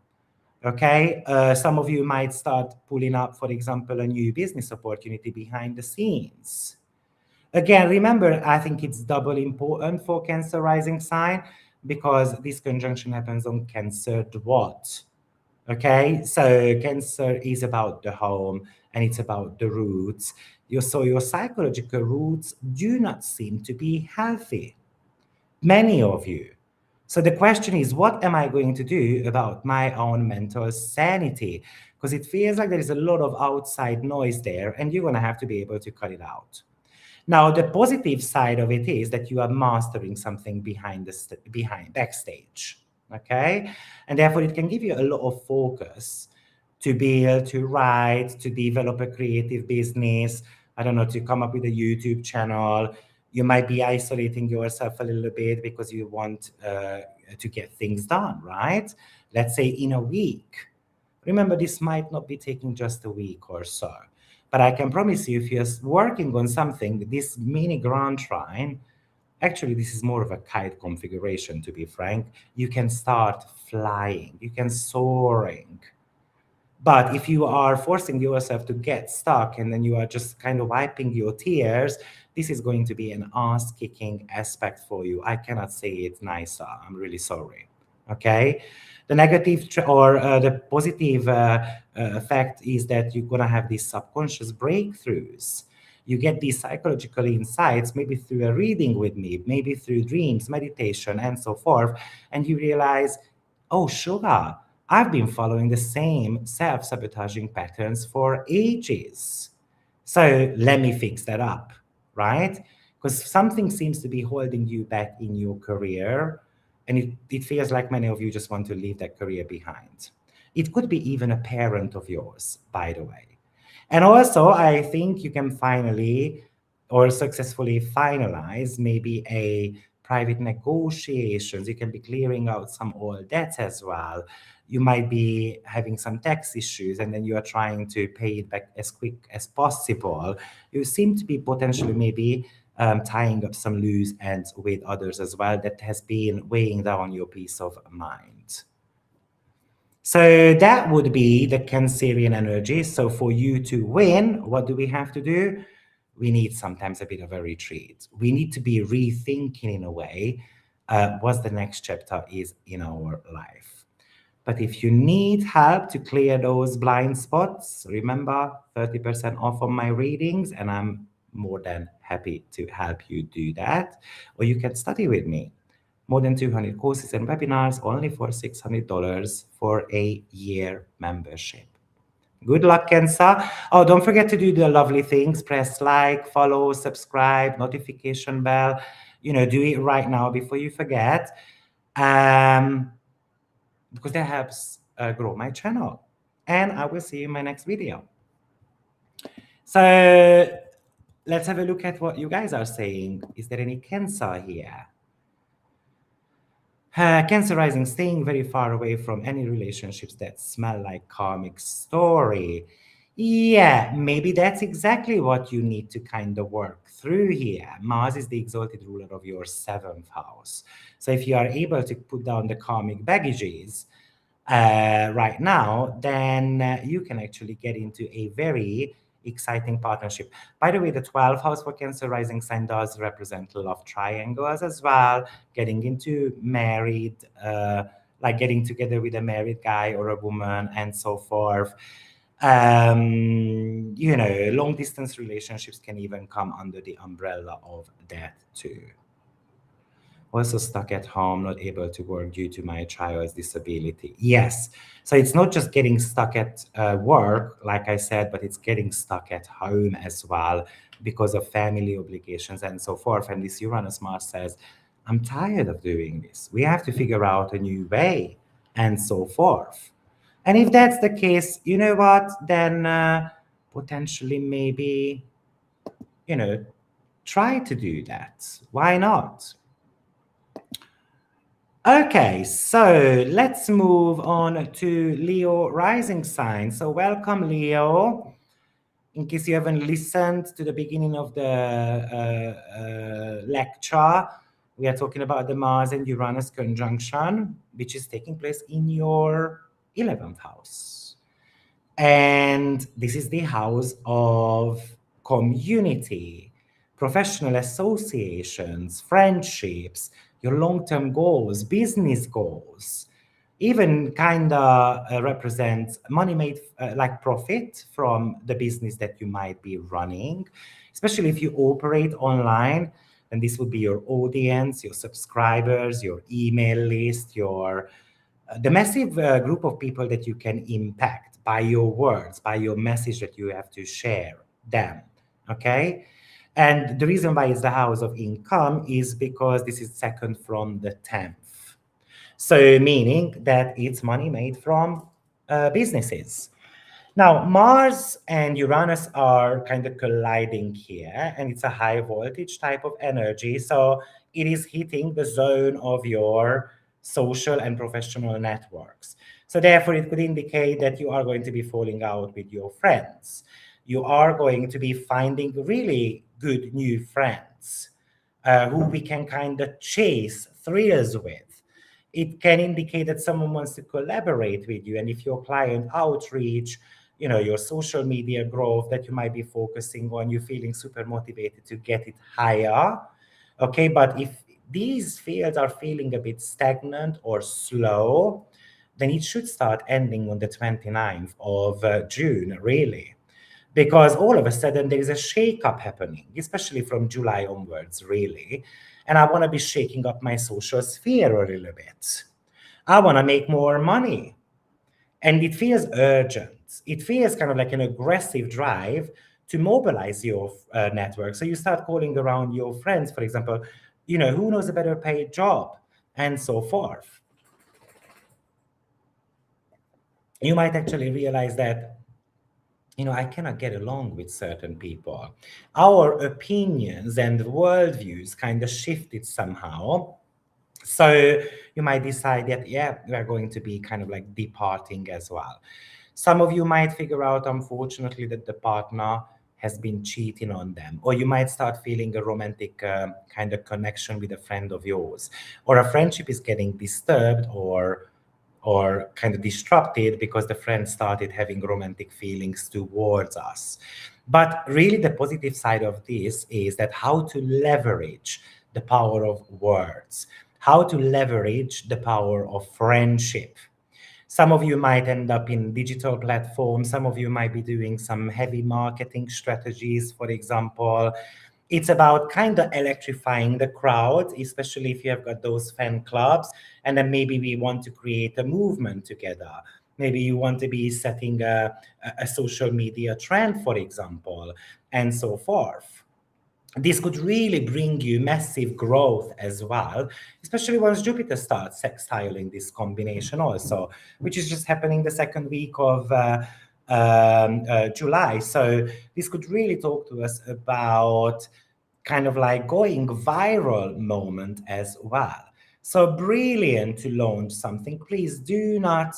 Okay, some of you might start pulling up, for example, a new business opportunity behind the scenes. Again, remember, I think it's double important for Cancer rising sign because this conjunction happens on Cancer dwat. Okay, so Cancer is about the home and it's about the roots. So your psychological roots do not seem to be healthy. Many of you. So the question is, what am I going to do about my own mental sanity? Because it feels like there is a lot of outside noise there, and you're going to have to be able to cut it out. Now, the positive side of it is that you are mastering something behind backstage, okay? And therefore, it can give you a lot of focus to be able to write, to develop a creative business, I don't know, to come up with a YouTube channel. You might be isolating yourself a little bit because you want to get things done, right? Let's say in a week. Remember, this might not be taking just a week or so. But I can promise you, if you're working on something, this mini Grand Trine, actually, this is more of a kite configuration, to be frank. You can start flying, you can soaring. But if you are forcing yourself to get stuck and then you are just kind of wiping your tears, this is going to be an ass-kicking aspect for you. I cannot say it nicer. I'm really sorry. Okay? The negative or the positive effect is that you're going to have these subconscious breakthroughs. You get these psychological insights, maybe through a reading with me, maybe through dreams, meditation, and so forth. And you realize, oh, sugar, I've been following the same self-sabotaging patterns for ages. So let me fix that up, right? Because something seems to be holding you back in your career, and it feels like many of you just want to leave that career behind. It could be even a parent of yours, by the way. And also, I think you can finally or successfully finalize maybe a private negotiations. You can be clearing out some old debts as well. You might be having some tax issues and then you are trying to pay it back as quick as possible. You seem to be potentially maybe tying up some loose ends with others as well that has been weighing down your peace of mind. So that would be the Cancerian energy. So for you to win, what do we have to do? We need sometimes a bit of a retreat. We need to be rethinking in a way what the next chapter is in our life. But if you need help to clear those blind spots, remember 30% off on my readings, and I'm more than happy to help you do that. Or you can study with me. More than 200 courses and webinars only for $600 for a year membership. Good luck, Cancer. Oh, don't forget to do the lovely things. Press like, follow, subscribe, notification bell. Do it right now before you forget. Because that helps grow my channel. And I will see you in my next video. So let's have a look at what you guys are saying. Is there any Cancer here? Cancer rising, staying very far away from any relationships that smell like karmic story. Yeah, maybe that's exactly what you need to kind of work through here. Mars is the exalted ruler of your 7th house. So if you are able to put down the karmic baggages right now, then you can actually get into a very exciting partnership. By the way, the 12th house for Cancer rising sign does represent love triangles as well, getting into married, like getting together with a married guy or a woman and so forth. Long distance relationships can even come under the umbrella of that too. Also stuck at home, not able to work due to my child's disability. Yes. So it's not just getting stuck at work, like I said, but it's getting stuck at home as well because of family obligations and so forth. And this Uranus Mars says, I'm tired of doing this. We have to figure out a new way and so forth. And if that's the case, you know what? Then potentially maybe, try to do that. Why not? Okay, so let's move on to Leo rising sign. So welcome, Leo. In case you haven't listened to the beginning of the lecture, we are talking about the Mars and Uranus conjunction, which is taking place in your 11th house. And this is the house of community, professional associations, friendships, your long-term goals, business goals, even kind of represents money made like profit from the business that you might be running, especially if you operate online. then this would be your audience, your subscribers, your email list, your the massive group of people that you can impact by your words, by your message that you have to share them. Okay. And the reason why it's the house of income is because this is second from the 10th. So, meaning that it's money made from businesses. Now, Mars and Uranus are kind of colliding here, and it's a high voltage type of energy. So, it is hitting the zone of your social and professional networks. So, therefore, it could indicate that you are going to be falling out with your friends. You are going to be finding really good new friends who we can kind of chase thrills with. It can indicate that someone wants to collaborate with you. And if your client outreach, your social media growth that you might be focusing on, you're feeling super motivated to get it higher. Okay, but if these fields are feeling a bit stagnant or slow, then it should start ending on the 29th of June, really. Because all of a sudden there is a shake-up happening, especially from July onwards, really. And I want to be shaking up my social sphere a little bit. I want to make more money. And it feels urgent. It feels kind of like an aggressive drive to mobilize your network. So you start calling around your friends, for example, who knows a better paid job, and so forth. You might actually realize that I cannot get along with certain people. Our opinions and worldviews kind of shifted somehow. So you might decide that, yeah, we're going to be kind of like departing as well. Some of you might figure out, unfortunately, that the partner has been cheating on them, or you might start feeling a romantic kind of connection with a friend of yours, or a friendship is getting disturbed or kind of disrupted because the friend started having romantic feelings towards us. But really, the positive side of this is that how to leverage the power of words, how to leverage the power of friendship. Some of you might end up in digital platforms. Some of you might be doing some heavy marketing strategies, for example. It's about kind of electrifying the crowd, especially if you have got those fan clubs. And then maybe we want to create a movement together. Maybe you want to be setting a social media trend, for example, and so forth. This could really bring you massive growth as well, especially once Jupiter starts sextiling this combination also, which is just happening the second week of July. So this could really talk to us about kind of like going viral moment as well. So brilliant to launch something. Please do not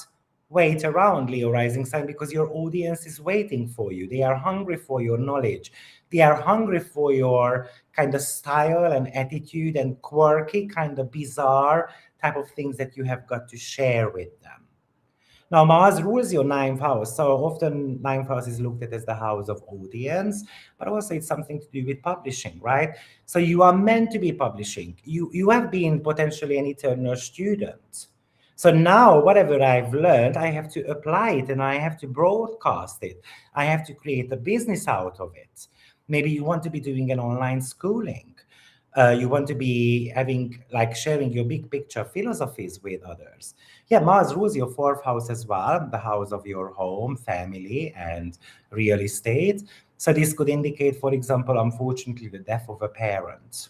wait around, Leo rising sign, because your audience is waiting for you. They are hungry for your knowledge. They are hungry for your kind of style and attitude and quirky, kind of bizarre type of things that you have got to share with them. Now, Mars rules your ninth house. So often ninth house is looked at as the house of audience, but also it's something to do with publishing, right? So you are meant to be publishing. You have been potentially an eternal student. So now whatever I've learned, I have to apply it and I have to broadcast it. I have to create a business out of it. Maybe you want to be doing an online schooling. You want to be having like sharing your big picture philosophies with others. Yeah, Mars rules your fourth house as well, the house of your home, family, and real estate. So this could indicate, for example, unfortunately, the death of a parent.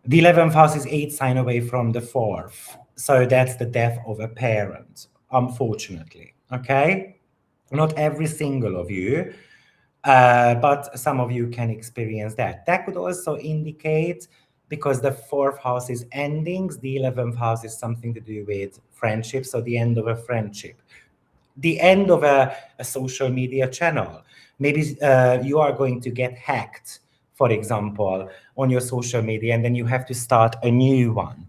The 11th house is 8 sign away from the 4th. So that's the death of a parent, unfortunately. Okay? Not every single of you, but some of you can experience that. That could also indicate, because the 4th house is endings, the 11th house is something to do with friendship, so the end of a friendship, the end of a social media channel. Maybe you are going to get hacked, for example, on your social media, and then you have to start a new one.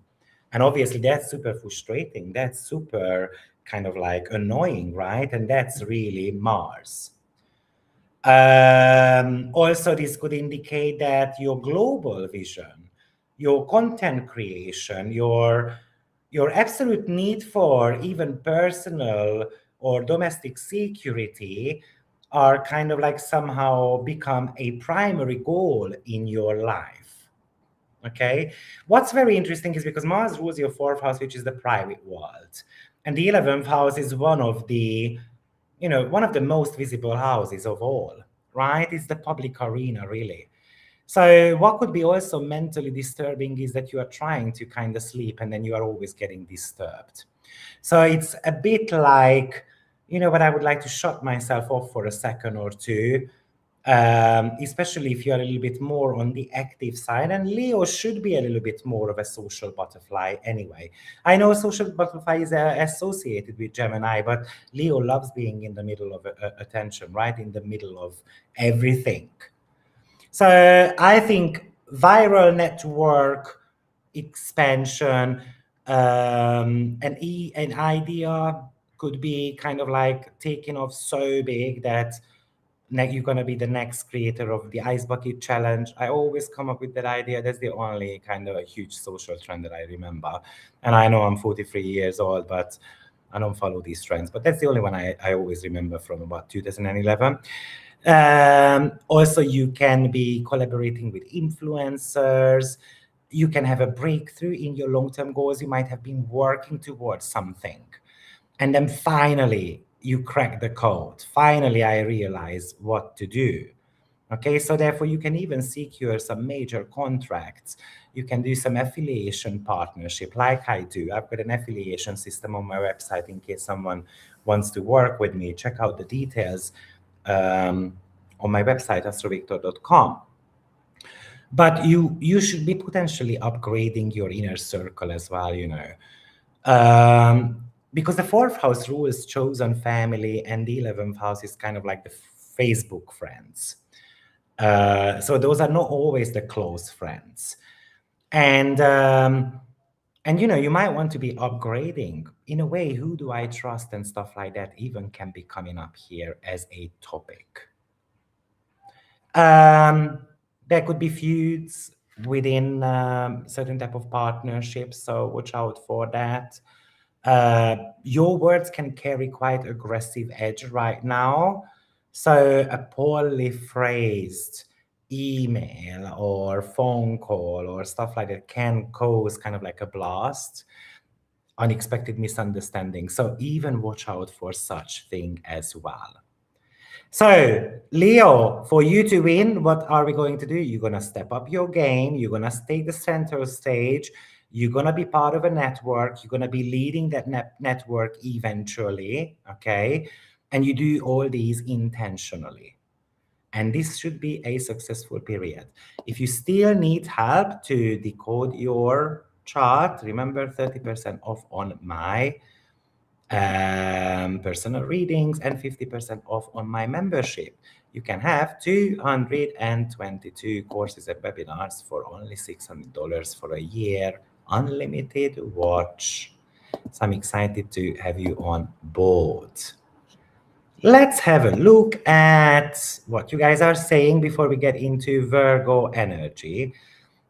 And obviously that's super frustrating. That's super kind of like annoying, right? And that's really Mars. Also, this could indicate that your global vision, your content creation, your absolute need for even personal or domestic security are kind of like somehow become a primary goal in your life. Okay. What's very interesting is because Mars rules your fourth house, which is the private world. And the 11th house is one of the, one of the most visible houses of all, right? It's the public arena, really. So what could be also mentally disturbing is that you are trying to kind of sleep and then you are always getting disturbed. So it's a bit like, but I would like to shut myself off for a second or two, especially if you're a little bit more on the active side. And Leo should be a little bit more of a social butterfly anyway. I know social butterfly is associated with Gemini, but Leo loves being in the middle of attention, right? In the middle of everything. So I think viral network expansion, an idea could be kind of like taking off so big that you're going to be the next creator of the ice bucket challenge. I always come up with that idea. That's the only kind of a huge social trend that I remember. And I know I'm 43 years old, but I don't follow these trends. But that's the only one I always remember from about 2011. Also, you can be collaborating with influencers. You can have a breakthrough in your long-term goals. You might have been working towards something. And then finally, you crack the code. Finally, I realize what to do. Okay, so therefore you can even secure some major contracts. You can do some affiliation partnership like I do. I've got an affiliation system on my website in case someone wants to work with me. Check out the details on my website, AstroViktor.com. But you should be potentially upgrading your inner circle as well, because the fourth house rules chosen family, and the 11th house is kind of like the Facebook friends. So those are not always the close friends. And you might want to be upgrading. In a way, who do I trust and stuff like that even can be coming up here as a topic. There could be feuds within certain type of partnerships, so watch out for that. Your words can carry quite aggressive edge right now. So a poorly phrased email or phone call or stuff like that can cause kind of like a blast, unexpected misunderstanding. So even watch out for such thing as well. So, Leo, for you to win, what are we going to do? You're going to step up your game. You're going to take the center stage. You're going to be part of a network. You're going to be leading that network eventually, okay? And you do all these intentionally. And this should be a successful period. If you still need help to decode your chart, remember 30% off on my personal readings and 50% off on my membership. You can have 222 courses and webinars for only $600 for a year, unlimited watch. So I'm excited to have you on board. Let's have a look at what you guys are saying before we get into Virgo energy.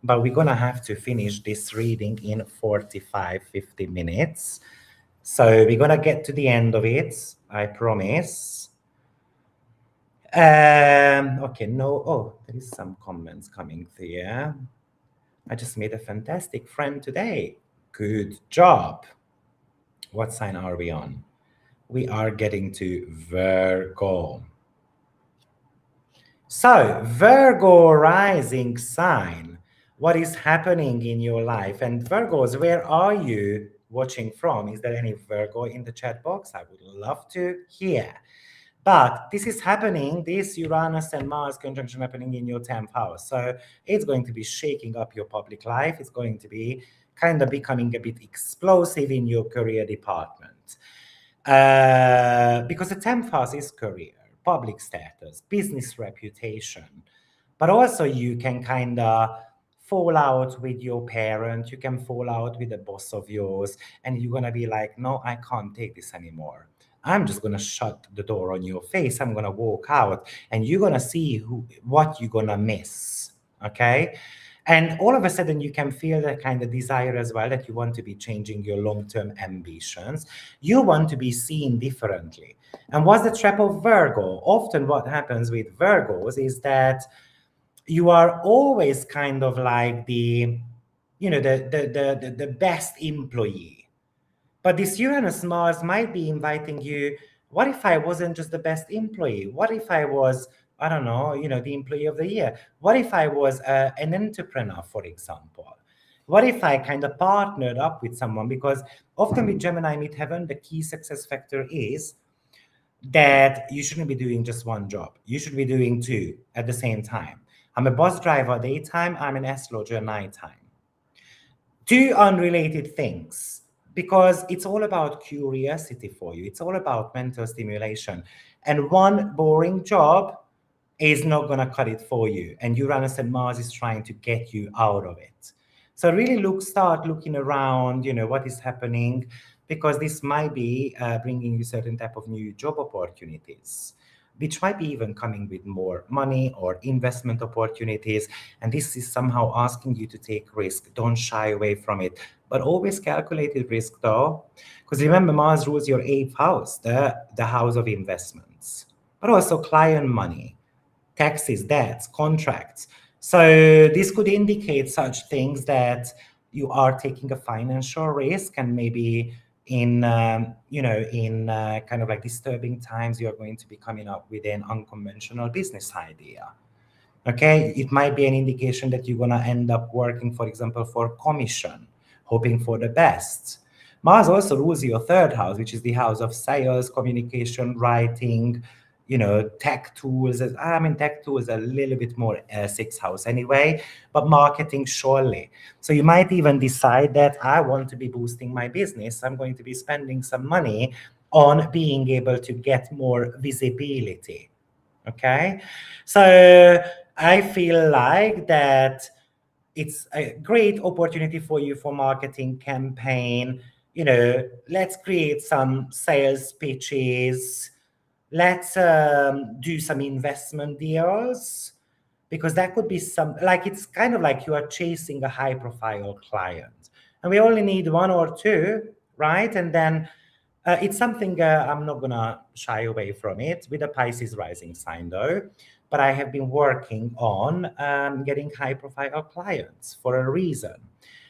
But we're gonna have to finish this reading in 45, 50 minutes. So we're gonna get to the end of it, I promise. Okay, there is some comments coming here. I just made a fantastic friend today. Good job. What sign are we on? We are getting to Virgo. So, Virgo rising sign. What is happening in your life? And Virgos, where are you watching from? Is there any Virgo in the chat box? I would love to hear. But this is happening, this Uranus and Mars conjunction happening in your 10th house. So it's going to be shaking up your public life. It's going to be kind of becoming a bit explosive in your career department. Because the 10th house is career, public status, business reputation. But also you can kind of fall out with your parent, you can fall out with a boss of yours, and you're going to be like, no, I can't take this anymore. I'm just going to shut the door on your face. I'm going to walk out, and you're going to see what you're going to miss. Okay. And all of a sudden, you can feel that kind of desire as well, that you want to be changing your long-term ambitions. You want to be seen differently. And what's the trap of Virgo? Often what happens with Virgos is that you are always kind of like the, the best employee. But this Uranus Mars might be inviting you, what if I wasn't just the best employee? What if I was, I don't know, the employee of the year? What if I was an entrepreneur, for example? What if I kind of partnered up with someone? Because often with Gemini midheaven, the key success factor is that you shouldn't be doing just one job. You should be doing two at the same time. I'm a bus driver daytime, I'm an astrologer nighttime. Two unrelated things, because it's all about curiosity for you. It's all about mental stimulation. And one boring job is not going to cut it for you. And Uranus and Mars is trying to get you out of it. So really start looking around, what is happening, because this might be bringing you certain type of new job opportunities, which might be even coming with more money or investment opportunities. And this is somehow asking you to take risk. Don't shy away from it, but always calculated risk though. Because remember, Mars rules your eighth house, the house of investments, but also client money, taxes, debts, contracts. So this could indicate such things that you are taking a financial risk, and maybe in kind of like disturbing times, you're going to be coming up with an unconventional business idea. Okay, it might be an indication that you're going to end up working, for example, for commission, hoping for the best. Mars also rules your third house, which is the house of sales, communication, writing, tech tools. I mean, tech tools are a little bit more sixth house anyway, but marketing surely. So you might even decide that I want to be boosting my business. I'm going to be spending some money on being able to get more visibility. Okay, so I feel like that it's a great opportunity for you for marketing campaign. Let's create some sales pitches. Let's do some investment deals, because that could be like, it's kind of like you are chasing a high profile client, and we only need one or two, right? And then it's something I'm not gonna shy away from it with a Pisces rising sign though, but I have been working on getting high profile clients for a reason.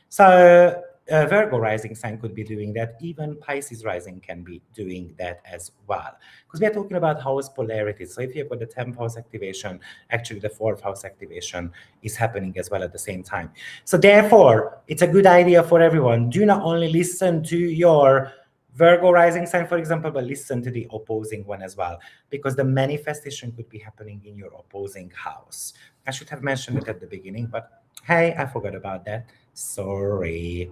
So Virgo rising sign could be doing that. Even Pisces rising can be doing that as well. Because we are talking about house polarities. So if you've got the 10th house activation, actually the 4th house activation is happening as well at the same time. So therefore, it's a good idea for everyone. Do not only listen to your Virgo rising sign, for example, but listen to the opposing one as well, because the manifestation could be happening in your opposing house. I should have mentioned it at the beginning, but hey, I forgot about that. Sorry.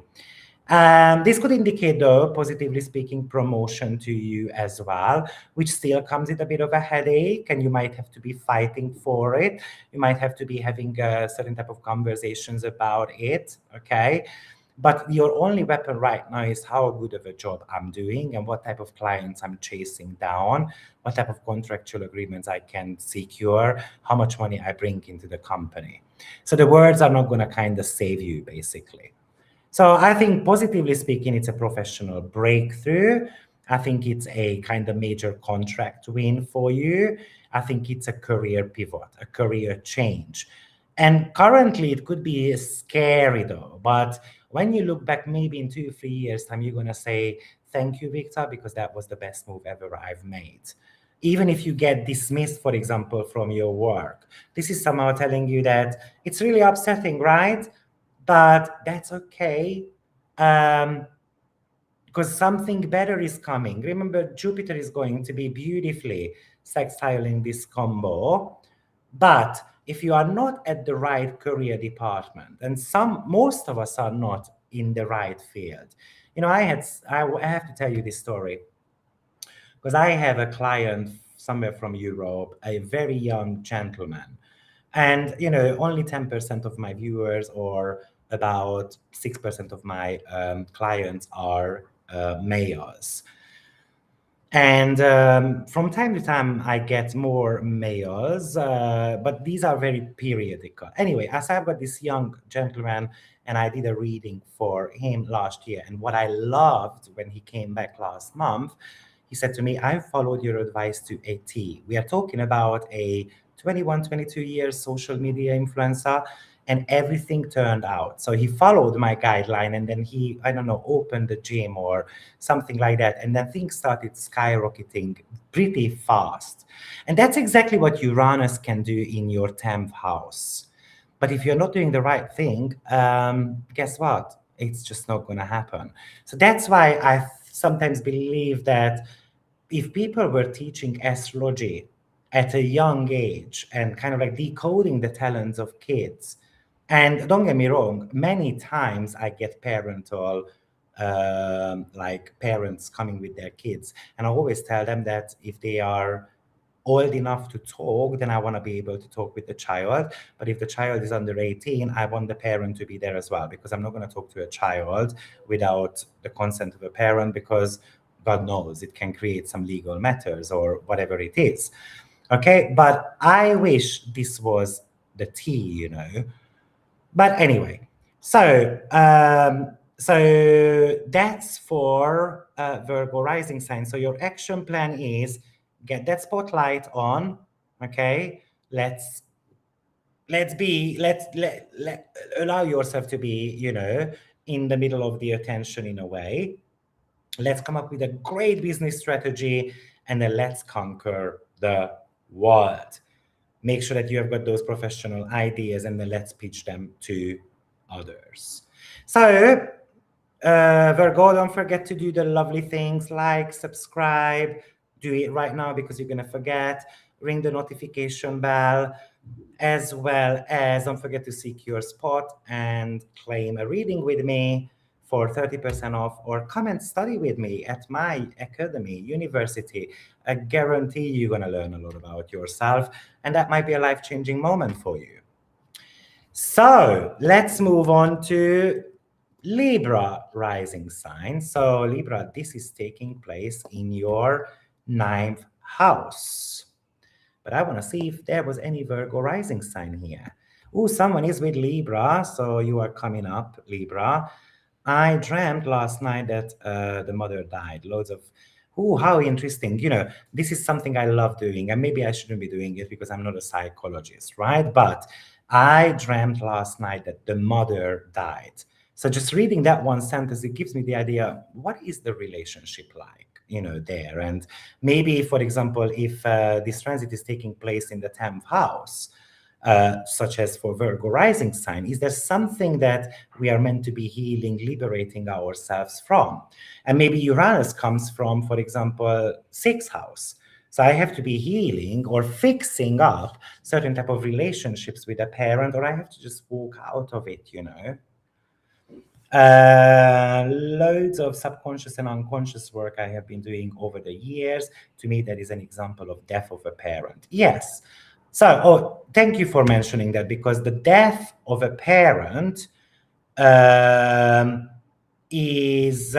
This could indicate, though, positively speaking, promotion to you as well, which still comes with a bit of a headache, and you might have to be fighting for it. You might have to be having certain type of conversations about it, okay? But your only weapon right now is how good of a job I'm doing and what type of clients I'm chasing down, what type of contractual agreements I can secure, how much money I bring into the company. So the words are not going to kind of save you, basically. So I think, positively speaking, it's a professional breakthrough. I think it's a kind of major contract win for you. I think it's a career pivot, a career change. And currently it could be scary though, but when you look back maybe in 2 3 years time, you're going to say, thank you, Victor, because that was the best move ever I've made. Even if you get dismissed, for example, from your work, this is somehow telling you that it's really upsetting, right? But that's okay, because something better is coming. Remember, Jupiter is going to be beautifully sextiling this combo. But if you are not at the right career department, and most of us are not in the right field. I have to tell you this story, because I have a client somewhere from Europe, a very young gentleman. And, only 10% of my viewers, or about 6% of my clients, are males. And from time to time, I get more males, but these are very periodical. Anyway, as I've got this young gentleman, and I did a reading for him last year. And what I loved when he came back last month, he said to me, I followed your advice to a T. We are talking about a 21, 22 years social media influencer, and everything turned out. So he followed my guideline, and then he, I don't know, opened the gym or something like that. And then things started skyrocketing pretty fast. And that's exactly what Uranus can do in your 10th house. But if you're not doing the right thing, guess what? It's just not going to happen. So that's why I sometimes believe that if people were teaching astrology at a young age and kind of like decoding the talents of kids, and don't get me wrong, many times I get parental, like parents coming with their kids, and I always tell them that if they are old enough to talk, then I want to be able to talk with the child. But if the child is under 18, I want the parent to be there as well, because I'm not going to talk to a child without the consent of a parent, because God knows it can create some legal matters or whatever it is. Okay, but I wish this was the tea, you know. But anyway, so that's for Virgo rising sign. So your action plan is get that spotlight on. Okay, let's allow yourself to be, you know, in the middle of the attention in a way. Let's come up with a great business strategy, and then let's conquer the world. Make sure that you have got those professional ideas, and then let's pitch them to others. So, Virgo, don't forget to do the lovely things like subscribe. Do it right now because you're going to forget. Ring the notification bell, as well as don't forget to seek your spot and claim a reading with me for 30% off, or come and study with me at my academy, university. I guarantee you're going to learn a lot about yourself, and that might be a life-changing moment for you. So let's move on to Libra rising sign. So Libra, this is taking place in your 9th house. But I want to see if there was any Virgo rising sign here. Oh, someone is with Libra, so you are coming up, Libra. I dreamt last night that the mother died. Loads of, oh, how interesting. You know, this is something I love doing, and maybe I shouldn't be doing it because I'm not a psychologist, right? But I dreamt last night that the mother died. So just reading that one sentence, it gives me the idea, what is the relationship like, you know, there? And maybe, for example, if this transit is taking place in the 10th house, such as for Virgo rising sign, is there something that we are meant to be healing, liberating ourselves from? And maybe Uranus comes from, for example, 6th house. So I have to be healing or fixing up certain type of relationships with a parent, or I have to just walk out of it, you know. Loads of subconscious and unconscious work I have been doing over the years. To me, that is an example of death of a parent. Yes. So, oh, thank you for mentioning that, because the death of a parent is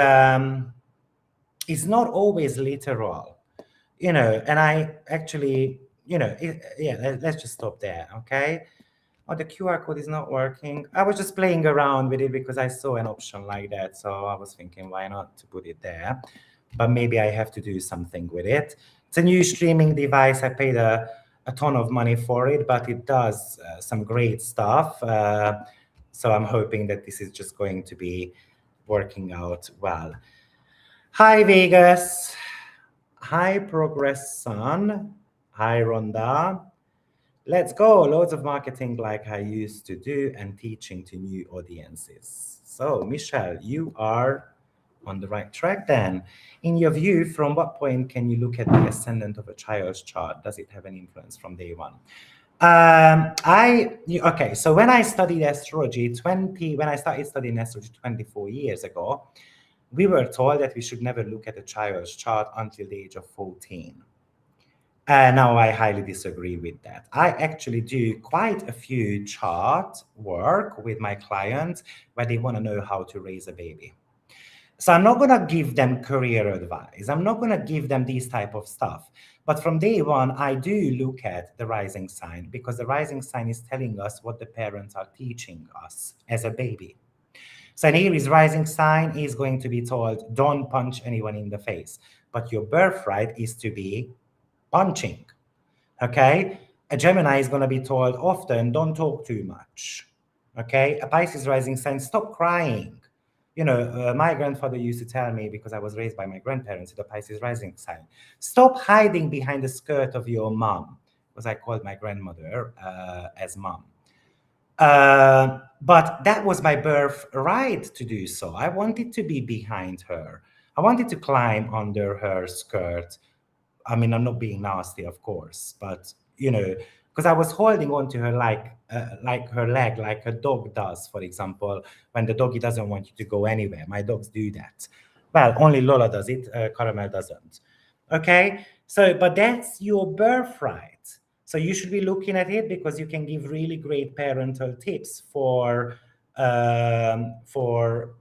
not always literal, you know. And I actually, you know, yeah, let's just stop there, okay? Oh, the QR code is not working. I was just playing around with it because I saw an option like that. So I was thinking, why not to put it there? But maybe I have to do something with it. It's a new streaming device. I paid a ton of money for it, but it does some great stuff. So I'm hoping that this is just going to be working out well. Hi, Vegas. Hi, Progress Sun. Hi, Rhonda. Let's go. Loads of marketing like I used to do, and teaching to new audiences. So, Michelle, you are on the right track then. In your view, from what point can you look at the ascendant of a child's chart? Does it have an influence from day one? Okay, so when I studied astrology, when I started studying astrology 24 years ago, we were told that we should never look at a child's chart until the age of 14. Now, I highly disagree with that. I actually do quite a few chart work with my clients where they want to know how to raise a baby. So I'm not going to give them career advice. I'm not going to give them these type of stuff. But from day one, I do look at the rising sign, because the rising sign is telling us what the parents are teaching us as a baby. So an Aries rising sign is going to be told, don't punch anyone in the face. But your birthright is to be punching, okay? A Gemini is going to be told often, don't talk too much. Okay? A Pisces rising sign, stop crying. My grandfather used to tell me, because I was raised by my grandparents, the Pisces rising sign, stop hiding behind the skirt of your mom, because I called my grandmother as mom. But that was my birthright to do so. I wanted to be behind her. I wanted to climb under her skirt. I mean, I'm not being nasty, of course, but because I was holding on to her like her leg, like a dog does, for example, when the doggy doesn't want you to go anywhere. My dogs do that. Well, only Lola does it. Caramel doesn't. Okay, so but that's your birthright. So you should be looking at it because you can give really great parental tips for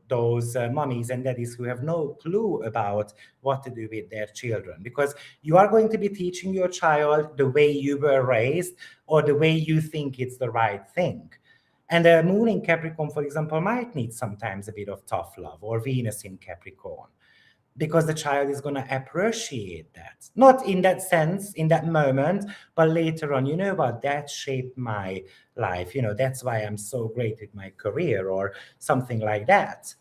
those mummies and daddies who have no clue about what to do with their children, because you are going to be teaching your child the way you were raised or the way you think it's the right thing. And the moon in Capricorn, for example, might need sometimes a bit of tough love, or Venus in Capricorn, because the child is going to appreciate that. Not in that sense, in that moment, but later on, what, that shaped my life. That's why I'm so great with my career or something like that.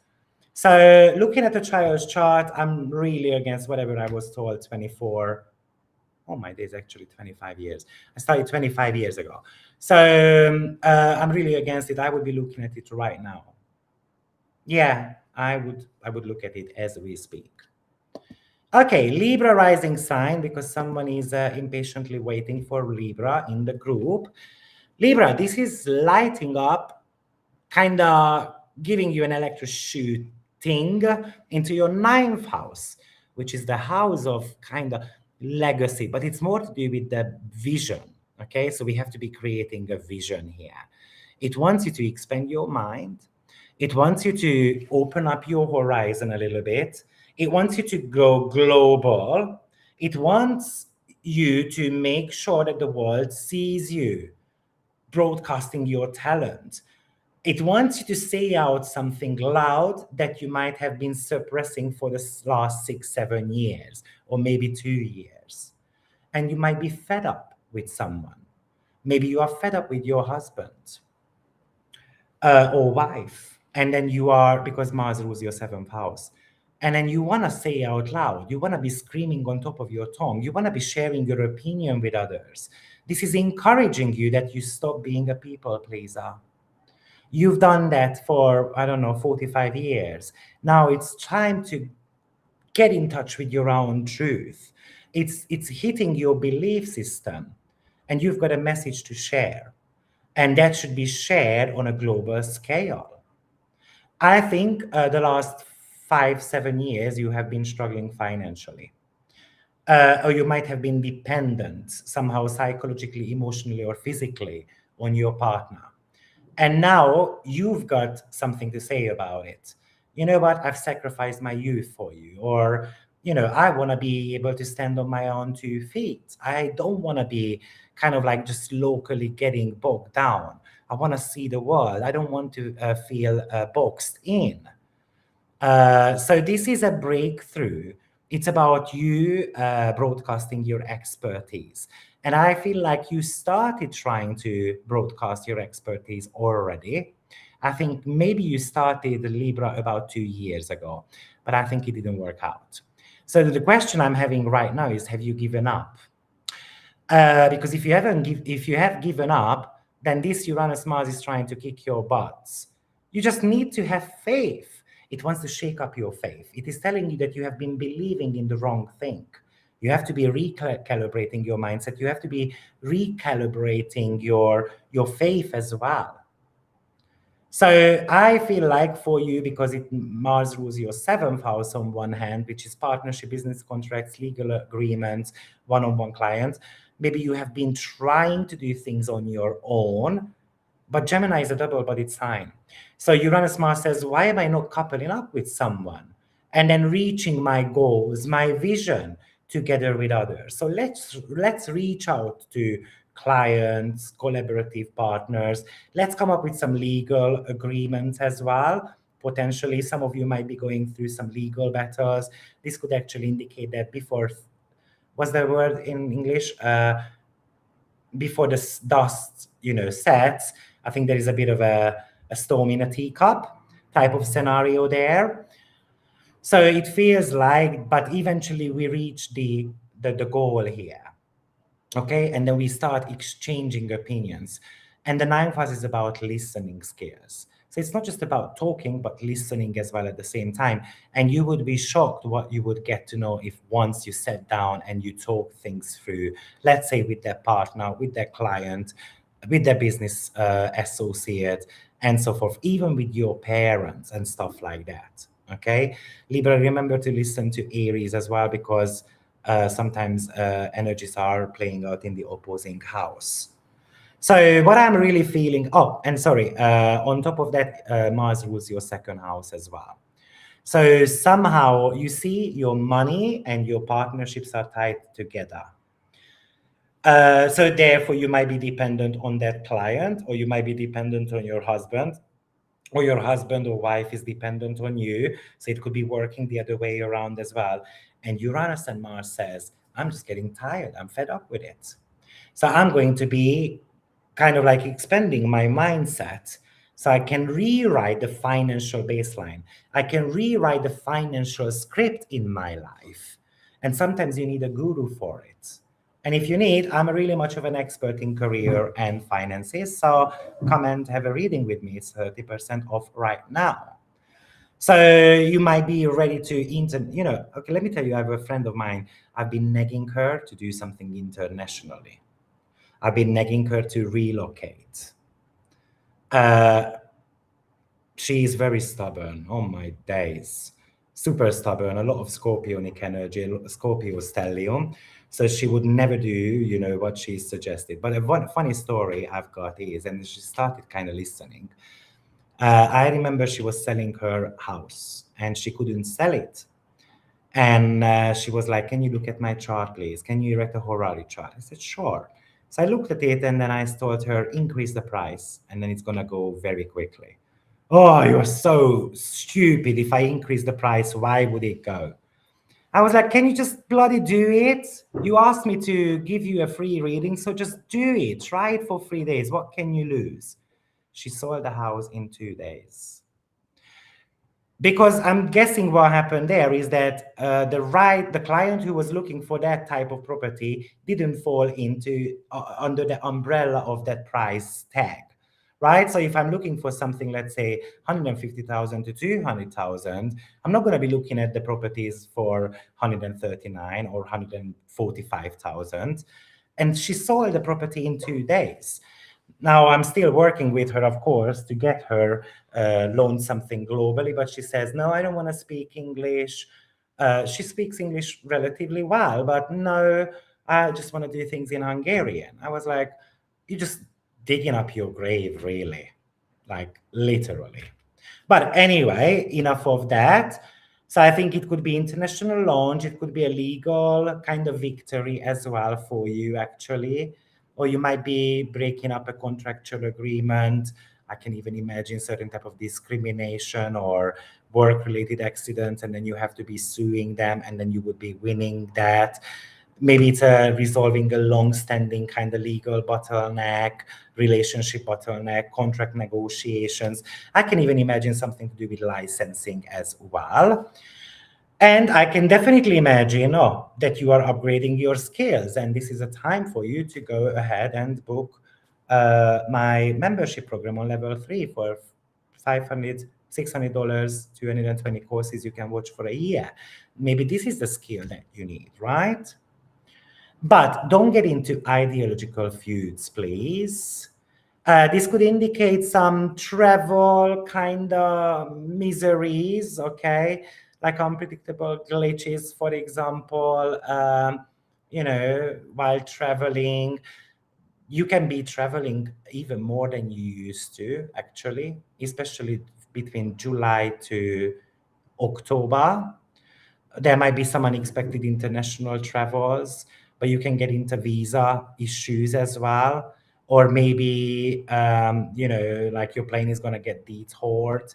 So looking at a child's chart, I'm really against whatever I was told 24. Oh my days, actually 25 years. I started 25 years ago. So I'm really against it. I would be looking at it right now. Yeah, I would look at it as we speak. Okay, Libra rising sign, because someone is impatiently waiting for Libra in the group. Libra, this is lighting up, kind of giving you an electroshooting into your ninth house, which is the house of kind of legacy, but it's more to do with the vision. Okay, so we have to be creating a vision here. It wants you to expand your mind. It wants you to open up your horizon a little bit. It wants you to go global. It wants you to make sure that the world sees you broadcasting your talent. It wants you to say out something loud that you might have been suppressing for the last 6, 7 years, or maybe 2 years. And you might be fed up with someone. Maybe you are fed up with your husband or wife. And then you are, because Mars rules your 7th house. And then you want to say out loud, you want to be screaming on top of your tongue, you want to be sharing your opinion with others. This is encouraging you that you stop being a people pleaser. You've done that for, 45 years. Now it's time to get in touch with your own truth. It's hitting your belief system, and you've got a message to share. And that should be shared on a global scale. I think the last 5, 7 years, you have been struggling financially. Or you might have been dependent somehow psychologically, emotionally, or physically on your partner. And now you've got something to say about it. You know what? I've sacrificed my youth for you. Or, I want to be able to stand on my own 2 feet. I don't want to be kind of like just locally getting bogged down. I want to see the world. I don't want to feel boxed in. So this is a breakthrough. It's about you broadcasting your expertise. And I feel like you started trying to broadcast your expertise already. I think maybe you started Libra about 2 years ago, but I think it didn't work out. So the question I'm having right now is, have you given up? Because if you have given up, then this Uranus Mars is trying to kick your butts. You just need to have faith. It wants to shake up your faith. It is telling you that you have been believing in the wrong thing. You have to be recalibrating your mindset. You have to be recalibrating your faith as well. So I feel like for you, because Mars rules your 7th house on one hand, which is partnership, business contracts, legal agreements, one-on-one clients, maybe you have been trying to do things on your own, but Gemini is a double-bodied sign. So Uranus Mars says, why am I not coupling up with someone and then reaching my goals, my vision together with others? So let's reach out to clients, collaborative partners. Let's come up with some legal agreements as well. Potentially, some of you might be going through some legal battles. This could actually indicate that before, what's the word in English? before the dust, sets, I think there is a bit of a storm in a teacup type of scenario there. So it feels like, but eventually we reach the goal here. Okay, and then we start exchanging opinions. And the ninth house is about listening skills. So it's not just about talking, but listening as well at the same time. And you would be shocked what you would get to know if once you sat down and you talk things through, let's say with their partner, with their client, with their business associate, and so forth, even with your parents and stuff like that. Okay, Libra, remember to listen to Aries as well, because sometimes energies are playing out in the opposing house. So what I'm really feeling, oh, and sorry, on top of that, Mars rules your second house as well. So somehow you see your money and your partnerships are tied together. So therefore you might be dependent on that client, or you might be dependent on your husband, or your husband or wife is dependent on you. So it could be working the other way around as well. And Uranus and Mars says, I'm just getting tired. I'm fed up with it. So I'm going to be kind of like expanding my mindset so I can rewrite the financial baseline. I can rewrite the financial script in my life. And sometimes you need a guru for it. And if you need, I'm really much of an expert in career and finances. So come and have a reading with me. It's 30% off right now. So you might be ready to, okay, let me tell you, I have a friend of mine. I've been nagging her to do something internationally. I've been nagging her to relocate. She is very stubborn. Oh my days. Super stubborn, a lot of Scorpionic energy, Scorpio stellium. So she would never do, what she suggested. But one funny story I've got is, and she started kind of listening. I remember she was selling her house and she couldn't sell it. And she was like, can you look at my chart, please? Can you erect a horary chart? I said, sure. So I looked at it and then I told her, increase the price and then it's going to go very quickly. Oh, you're so stupid. If I increase the price, why would it go? I was like, can you just bloody do it? You asked me to give you a free reading, so just do it. Try it for 3 days. What can you lose? She sold the house in 2 days. Because I'm guessing what happened there is that the client who was looking for that type of property didn't fall into under the umbrella of that price tag, right? So if I'm looking for something, let's say 150,000 to 200,000, I'm not going to be looking at the properties for 139 or 145,000. And she sold the property in 2 days. Now I'm still working with her, of course, to get her loan something globally, but she says, no, I don't want to speak English. She speaks English relatively well, but no, I just want to do things in Hungarian. I was like, you're just digging up your grave, really, like literally. But anyway, enough of that. So I think it could be international launch. It could be a legal kind of victory as well for you, actually. Or you might be breaking up a contractual agreement. I can even imagine certain type of discrimination or work-related accidents, and then you have to be suing them, and then you would be winning that. Maybe it's resolving a long-standing kind of legal bottleneck, relationship bottleneck, contract negotiations. I can even imagine something to do with licensing as well. And I can definitely imagine that you are upgrading your skills, and this is a time for you to go ahead and book my membership program on level 3 for $500, $600, 220 courses you can watch for a year. Maybe this is the skill that you need, right? But don't get into ideological feuds, please. This could indicate some travel kind of miseries, okay? Like unpredictable glitches, for example, while traveling. You can be traveling even more than you used to, actually, especially between July to October. There might be some unexpected international travels, but you can get into visa issues as well. Or maybe, like your plane is going to get detoured.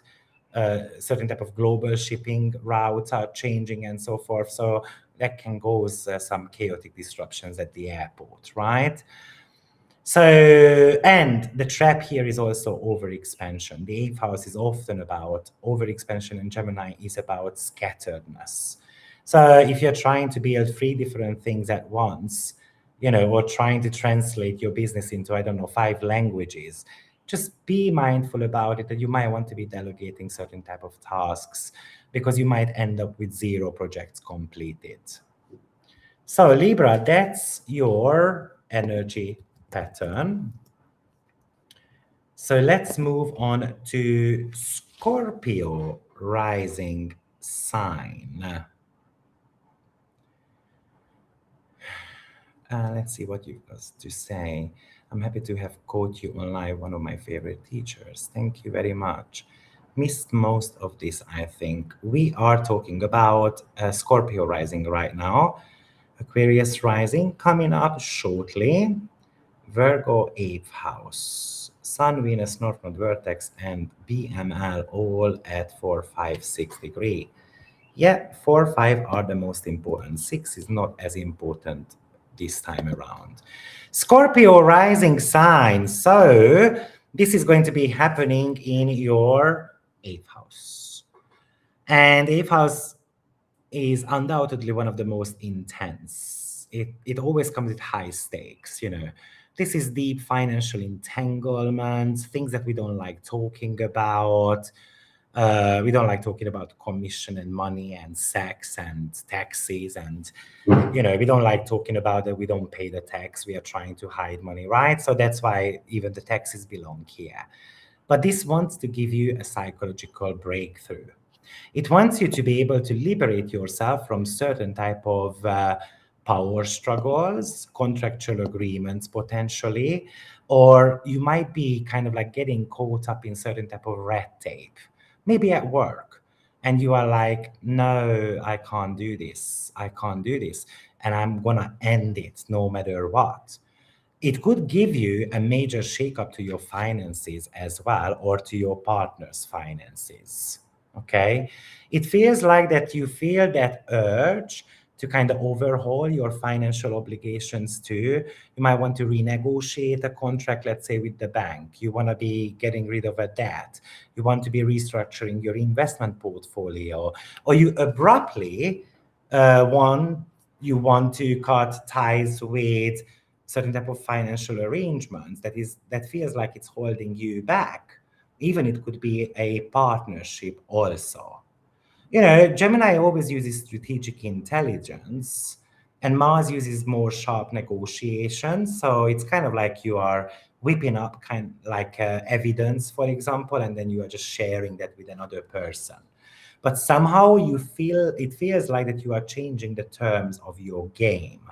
Certain type of global shipping routes are changing and so forth. So that can cause some chaotic disruptions at the airport, right? So, and the trap here is also overexpansion. The eighth house is often about overexpansion, and Gemini is about scatteredness. So if you're trying to build 3 different things at once, or trying to translate your business into, I don't know, 5 languages, just be mindful about it, that you might want to be delegating certain type of tasks because you might end up with 0 projects completed. So Libra, that's your energy pattern. So let's move on to Scorpio rising sign. Let's see what you've got to say. I'm happy to have caught you online, one of my favorite teachers. Thank you very much. Missed most of this, I think. We are talking about Scorpio rising right now. Aquarius rising coming up shortly. Virgo 8th house. Sun, Venus, North Node, Vertex, and BML all at 4, 5, 6 degree. Yeah, 4, 5 are the most important. 6 is not as important this time around. Scorpio rising sign. So this is going to be happening in your 8th house. And 8th house is undoubtedly one of the most intense. It always comes with high stakes, This is deep financial entanglement, things that we don't like talking about. We don't like talking about commission and money and sex and taxes, and we don't like talking about that we don't pay the tax. We are trying to hide money, right? So that's why even the taxes belong here. But this wants to give you a psychological breakthrough. It wants you to be able to liberate yourself from certain type of power struggles, contractual agreements potentially, or you might be kind of like getting caught up in certain type of red tape, maybe at work. And you are like, no, I can't do this. I can't do this. And I'm going to end it no matter what. It could give you a major shakeup to your finances as well, or to your partner's finances. Okay, it feels like that you feel that urge to kind of overhaul your financial obligations too. You might want to renegotiate a contract, let's say with the bank. You want to be getting rid of a debt. You want to be restructuring your investment portfolio, or you abruptly you want to cut ties with certain type of financial arrangements that feels like it's holding you back. Even it could be a partnership also. Gemini always uses strategic intelligence, and Mars uses more sharp negotiation. So it's kind of like you are whipping up kind like evidence, for example, and then you are just sharing that with another person. But somehow it feels like that you are changing the terms of your game,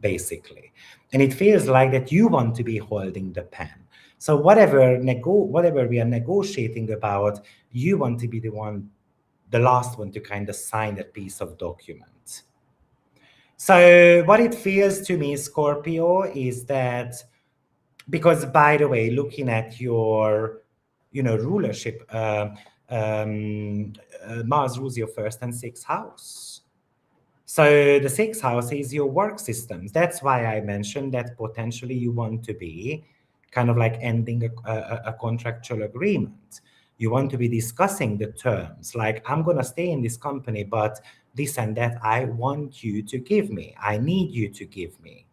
basically. And it feels like that you want to be holding the pen. So whatever we are negotiating about, you want to be the last one to kind of sign that piece of document. So what it feels to me, Scorpio, is that, because by the way, looking at your, rulership, Mars rules your 1st and 6th house. So the 6th house is your work systems. That's why I mentioned that potentially you want to be kind of like ending a contractual agreement. You want to be discussing the terms, like, I'm going to stay in this company, but this and that I want you to give me. I need you to give me,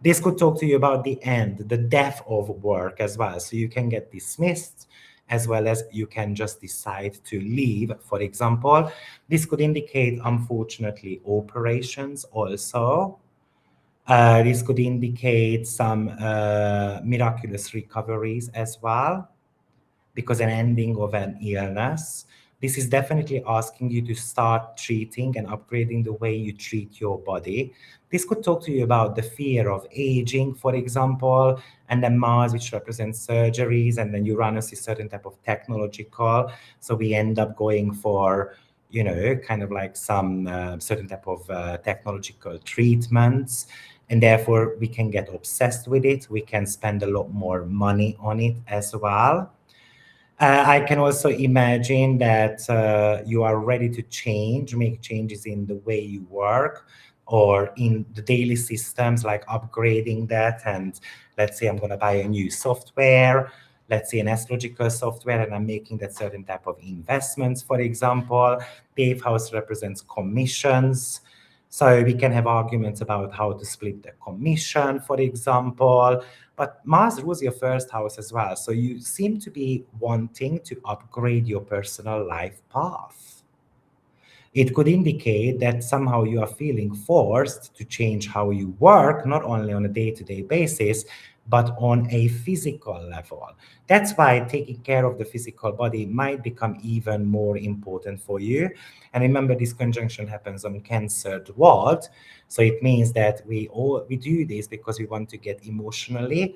This could talk to you about the end, the death of work as well. So you can get dismissed, as well as you can just decide to leave, for example. This could indicate, unfortunately, operations also. This could indicate some miraculous recoveries as well, because an ending of an illness. This is definitely asking you to start treating and upgrading the way you treat your body. This could talk to you about the fear of aging, for example, and then Mars, which represents surgeries, and then Uranus is certain type of technological. So we end up going for, kind of like some certain type of technological treatments. And therefore, we can get obsessed with it. We can spend a lot more money on it as well. I can also imagine that you are ready to make changes in the way you work, or in the daily systems, like upgrading that and Let's say I'm going to buy a new software, let's say an astrological software, and I'm making that certain type of investments, for example. The eighth house represents commissions. So we can have arguments about how to split the commission, for example. But Mars rules your first house as well. So you seem to be wanting to upgrade your personal life path. It could indicate that somehow you are feeling forced to change how you work, not only on a day-to-day basis, but on a physical level. That's why taking care of the physical body might become even more important for you. And remember, this conjunction happens on Cancer dwelt, so it means that we do this because we want to get emotionally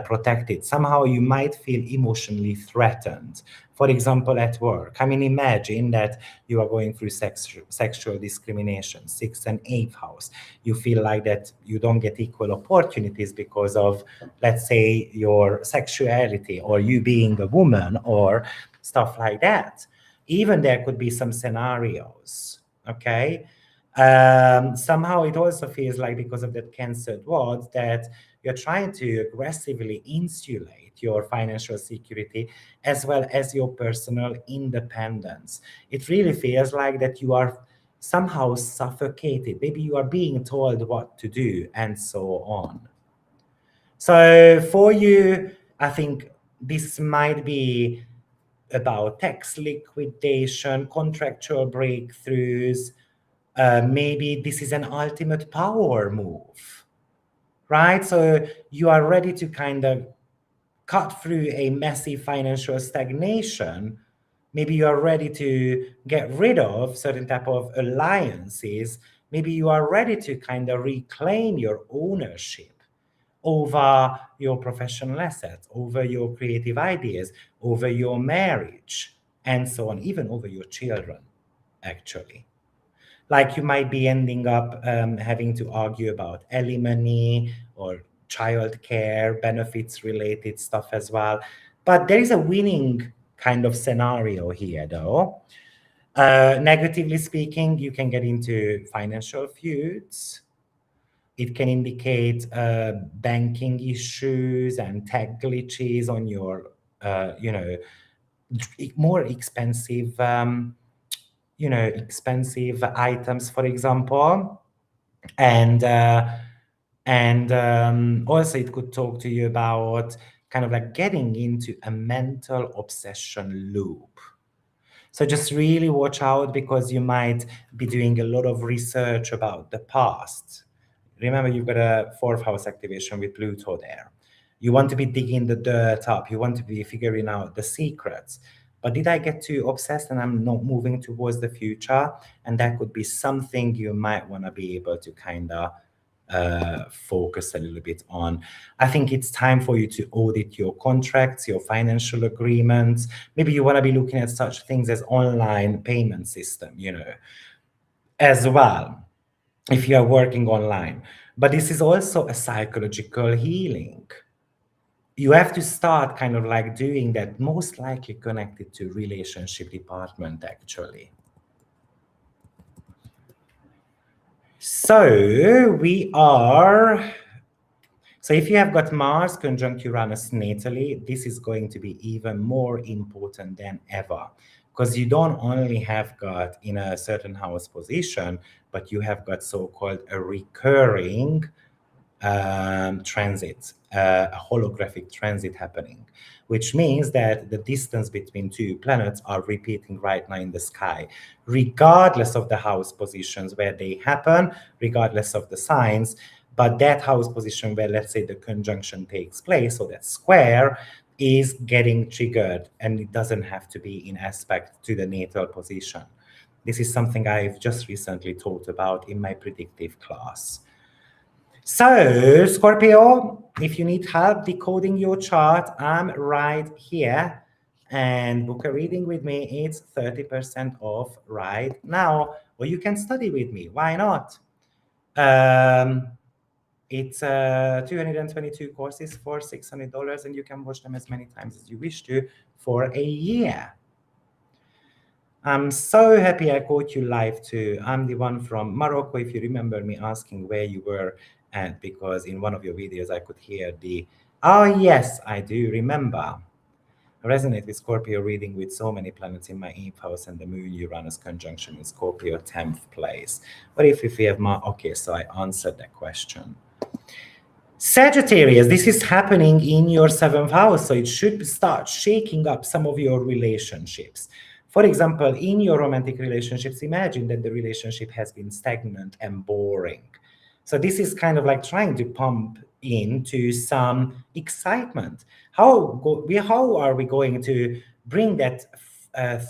protected. Somehow you might feel emotionally threatened. For example, at work. I mean, imagine that you are going through sexual discrimination, sixth and eighth house. You feel like that you don't get equal opportunities because of, let's say, your sexuality or you being a woman or stuff like that. Even there could be some scenarios, okay? Somehow it also feels like because of that Cancer dwelt that you're trying to aggressively insulate your financial security as well as your personal independence. It really feels like that you are somehow suffocated. Maybe you are being told what to do and so on. So for you, I think this might be about tax liquidation, contractual breakthroughs. Maybe this is an ultimate power move, right? So you are ready to kind of cut through a massive financial stagnation. Maybe you are ready to get rid of certain type of alliances. Maybe you are ready to kind of reclaim your ownership over your professional assets, over your creative ideas, over your marriage, and so on, even over your children, actually. Like you might be ending up having to argue about alimony or childcare, benefits related stuff as well. But there is a winning kind of scenario here, though. Negatively speaking, you can get into financial feuds. It can indicate banking issues and tech glitches on your, more expensive, expensive items, for example. And also it could talk to you about kind of like getting into a mental obsession loop. So just really watch out because you might be doing a lot of research about the past. Remember, you've got a fourth house activation with Pluto there. You want to be digging the dirt up. You want to be figuring out the secrets. But did I get too obsessed and I'm not moving towards the future? And that could be something you might want to be able to kind of focus a little bit on. I think it's time for you to audit your contracts, your financial agreements. Maybe you want to be looking at such things as online payment system, as well, if you are working online. But this is also a psychological healing. You have to start kind of like doing that, most likely connected to relationship department, actually. So if you have got Mars conjunct Uranus natally, this is going to be even more important than ever, because you don't only have got in a certain house position, but you have got so-called a recurring transit, a holographic transit happening, which means that the distance between two planets are repeating right now in the sky, regardless of the house positions where they happen, regardless of the signs. But that house position where, let's say, the conjunction takes place, so that square is getting triggered, and it doesn't have to be in aspect to the natal position. This is something I've just recently talked about in my predictive class. So, Scorpio, if you need help decoding your chart, I'm right here. And book a reading with me. It's 30% off right now. Or you can study with me. Why not? It's 222 courses for $600, and you can watch them as many times as you wish to for a year. I'm so happy I caught you live too. I'm the one from Morocco, if you remember me asking where you were And because in one of your videos, I could hear oh, yes, I do remember. I resonate with Scorpio reading with so many planets in my 8th house and the moon Uranus conjunction in Scorpio 10th place. What if we have okay, so I answered that question. Sagittarius, this is happening in your 7th house, so it should start shaking up some of your relationships. For example, in your romantic relationships, imagine that the relationship has been stagnant and boring. So this is kind of like trying to pump into some excitement. How are we going to bring that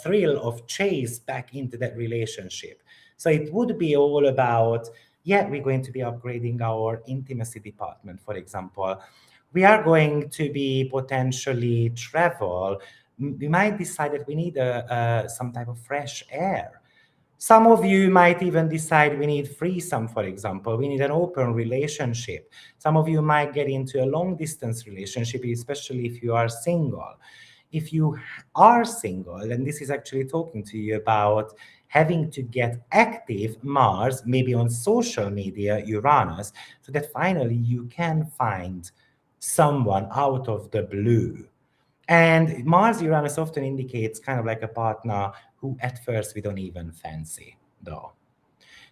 thrill of chase back into that relationship? So it would be all about, yeah, we're going to be upgrading our intimacy department, for example. We are going to be potentially travel. We might decide that we need some type of fresh air. Some of you might even decide we need threesome, for example. We need an open relationship. Some of you might get into a long distance relationship, especially if you are single. If you are single, and this is actually talking to you about having to get active, Mars, maybe on social media, Uranus, so that finally you can find someone out of the blue. And Mars Uranus often indicates kind of like a partner who at first we don't even fancy, though.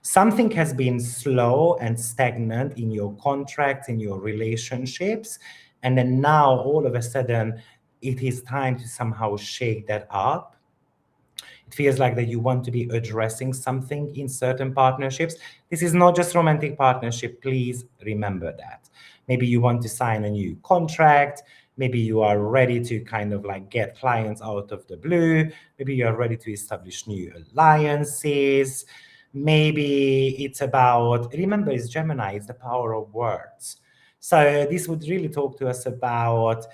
Something has been slow and stagnant in your contracts, in your relationships, and then now all of a sudden it is time to somehow shake that up. It feels like that you want to be addressing something in certain partnerships. This is not just romantic partnership, please remember that. Maybe you want to sign a new contract. Maybe you are ready to kind of like get clients out of the blue. Maybe you are ready to establish new alliances. Maybe it's about, remember, it's Gemini, it's the power of words. So this would really talk to us about,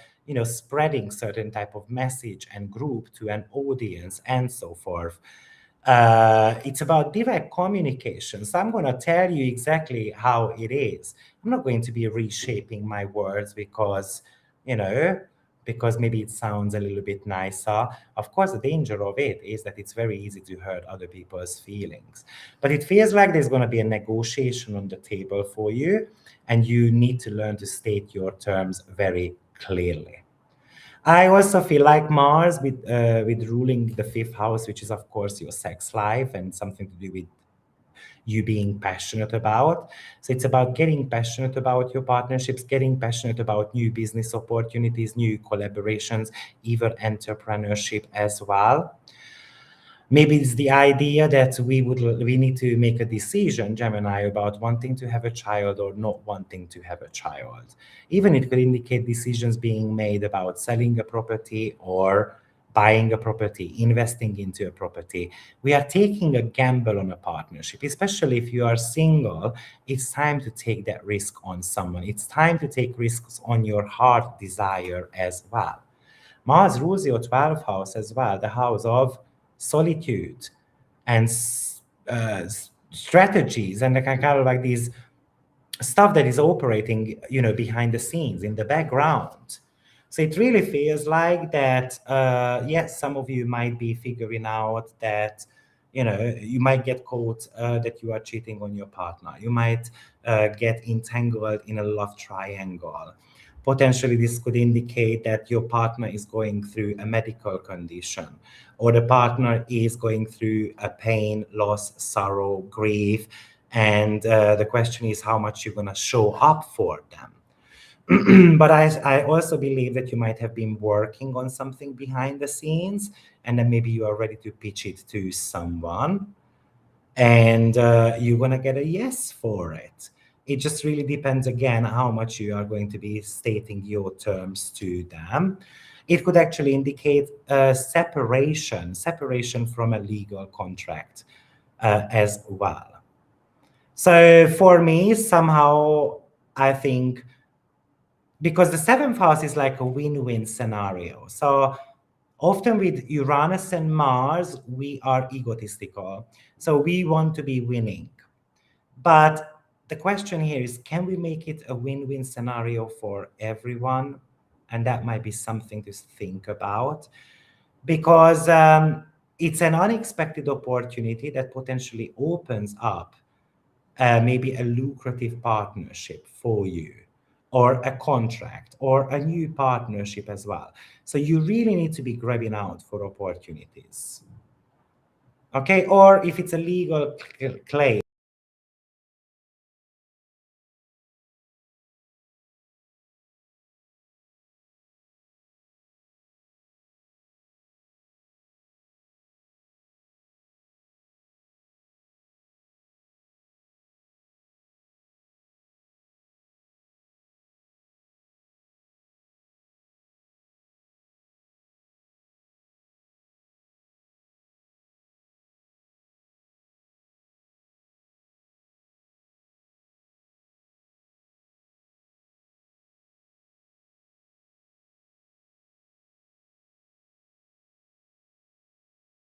spreading certain type of message and group to an audience and so forth. It's about direct communication. So I'm going to tell you exactly how it is. I'm not going to be reshaping my words because, because maybe it sounds a little bit nicer. Of course, the danger of it is that it's very easy to hurt other people's feelings. But it feels like there's going to be a negotiation on the table for you, and you need to learn to state your terms very clearly. I also feel like Mars with ruling the 5th house, which is of course your sex life and something to do with you being passionate about. So it's about getting passionate about your partnerships, getting passionate about new business opportunities, new collaborations, even entrepreneurship as well. Maybe it's the idea that we need to make a decision, Gemini, about wanting to have a child or not wanting to have a child. Even it could indicate decisions being made about selling a property or buying a property, investing into a property. We are taking a gamble on a partnership, especially if you are single. It's time to take that risk on someone. It's time to take risks on your heart desire as well. Mars rules your 12th house as well, the house of solitude and strategies and the kind of like these stuff that is operating, behind the scenes in the background. So it really feels like that, yes, some of you might be figuring out that, you might get caught that you are cheating on your partner. You might get entangled in a love triangle. Potentially, this could indicate that your partner is going through a medical condition, or the partner is going through a pain, loss, sorrow, grief. And the question is how much you're going to show up for them. But I also believe that you might have been working on something behind the scenes, and then maybe you are ready to pitch it to someone, and you're going to get a yes for it. It just really depends, again, how much you are going to be stating your terms to them. It could actually indicate separation from a legal contract as well. So for me, somehow, I think, because the 7th house is like a win-win scenario. So often with Uranus and Mars, we are egotistical. So we want to be winning. But the question here is, can we make it a win-win scenario for everyone? And that might be something to think about, because it's an unexpected opportunity that potentially opens up maybe a lucrative partnership for you, or a contract, or a new partnership as well. So you really need to be grabbing out for opportunities. Okay, or if it's a legal claim.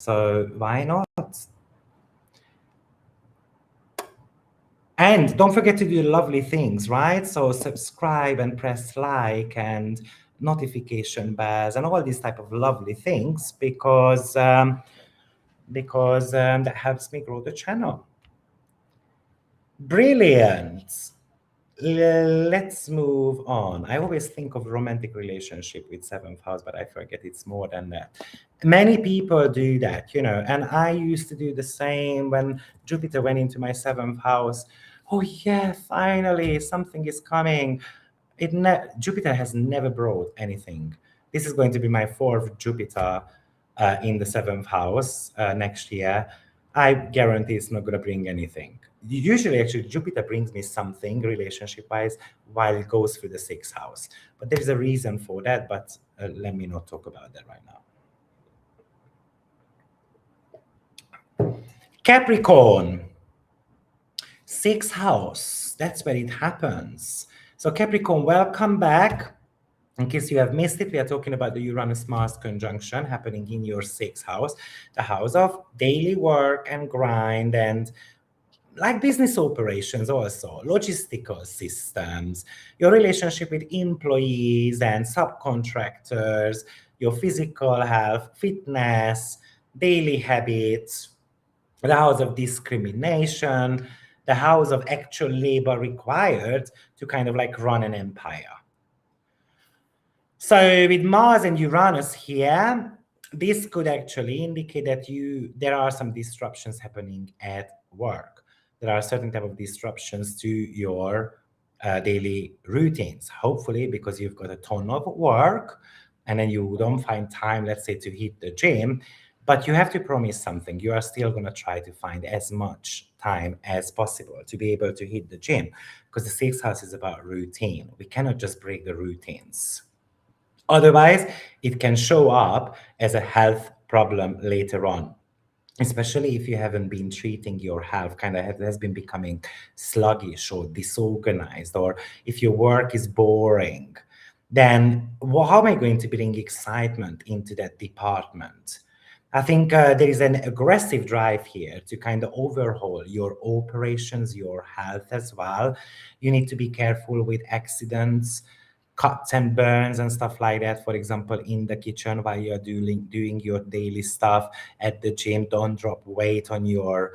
So why not? And don't forget to do lovely things, right? So subscribe and press like and notification bells and all these type of lovely things, because that helps me grow the channel. Brilliant. Let's move on. I always think of romantic relationship with seventh house, but I forget it's more than that. Many people do that, and I used to do the same when Jupiter went into my seventh house. Oh yeah, finally something is coming. Jupiter has never brought anything. This is going to be my fourth Jupiter in the seventh house next year. I guarantee it's not going to bring anything. Usually, actually, Jupiter brings me something relationship-wise while it goes through the sixth house. But there is a reason for that, but let me not talk about that right now. Capricorn, sixth house. That's where it happens. So Capricorn, welcome back. In case you have missed it, we are talking about the Uranus-Mars conjunction happening in your sixth house, the house of daily work and grind, and like business operations also, logistical systems, your relationship with employees and subcontractors, your physical health, fitness, daily habits, the house of discrimination, the house of actual labor required to kind of like run an empire. So with Mars and Uranus here, this could actually indicate that there are some disruptions happening at work. There are certain type of disruptions to your daily routines, hopefully because you've got a ton of work and then you don't find time, let's say, to hit the gym, but you have to promise something. You are still going to try to find as much time as possible to be able to hit the gym, because the sixth house is about routine. We cannot just break the routines. Otherwise, it can show up as a health problem later on, especially if you haven't been treating your health, kind of has been becoming sluggish or disorganized, or if your work is boring, then how am I going to bring excitement into that department? I think there is an aggressive drive here to kind of overhaul your operations, your health as well. You need to be careful with accidents, cuts and burns and stuff like that. For example, in the kitchen while you're doing your daily stuff, at the gym, don't drop weight on your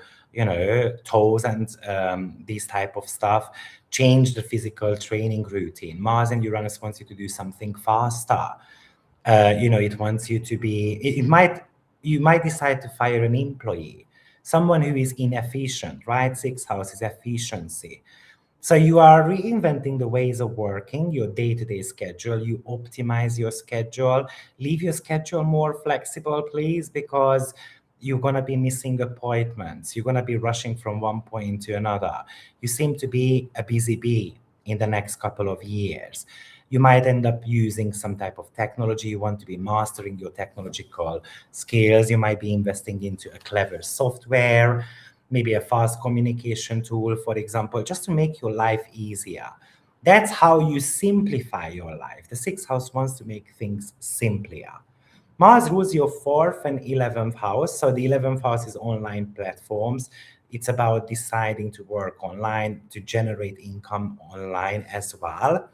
toes and these type of stuff. Change the physical training routine. Mars and Uranus wants you to do something faster. It wants you to be, you might decide to fire an employee, someone who is inefficient, right? Sixth house is efficiency. So you are reinventing the ways of working, your day-to-day schedule. You optimize your schedule. Leave your schedule more flexible, please, because you're going to be missing appointments. You're going to be rushing from one point to another. You seem to be a busy bee in the next couple of years. You might end up using some type of technology. You want to be mastering your technological skills. You might be investing into a clever software, maybe a fast communication tool, for example, just to make your life easier. That's how you simplify your life. The sixth house wants to make things simpler. Mars rules your fourth and 11th house. So the 11th house is online platforms. It's about deciding to work online, to generate income online as well.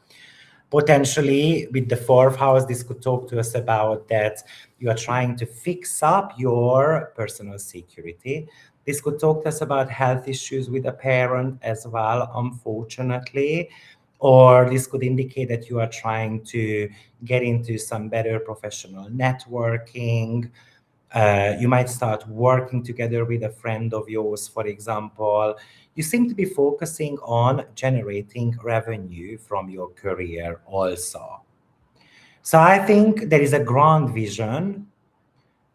Potentially with the fourth house, this could talk to us about that you are trying to fix up your personal security. This could talk to us about health issues with a parent as well, unfortunately. Or this could indicate that you are trying to get into some better professional networking. You might start working together with a friend of yours, for example. You seem to be focusing on generating revenue from your career also. So I think there is a grand vision,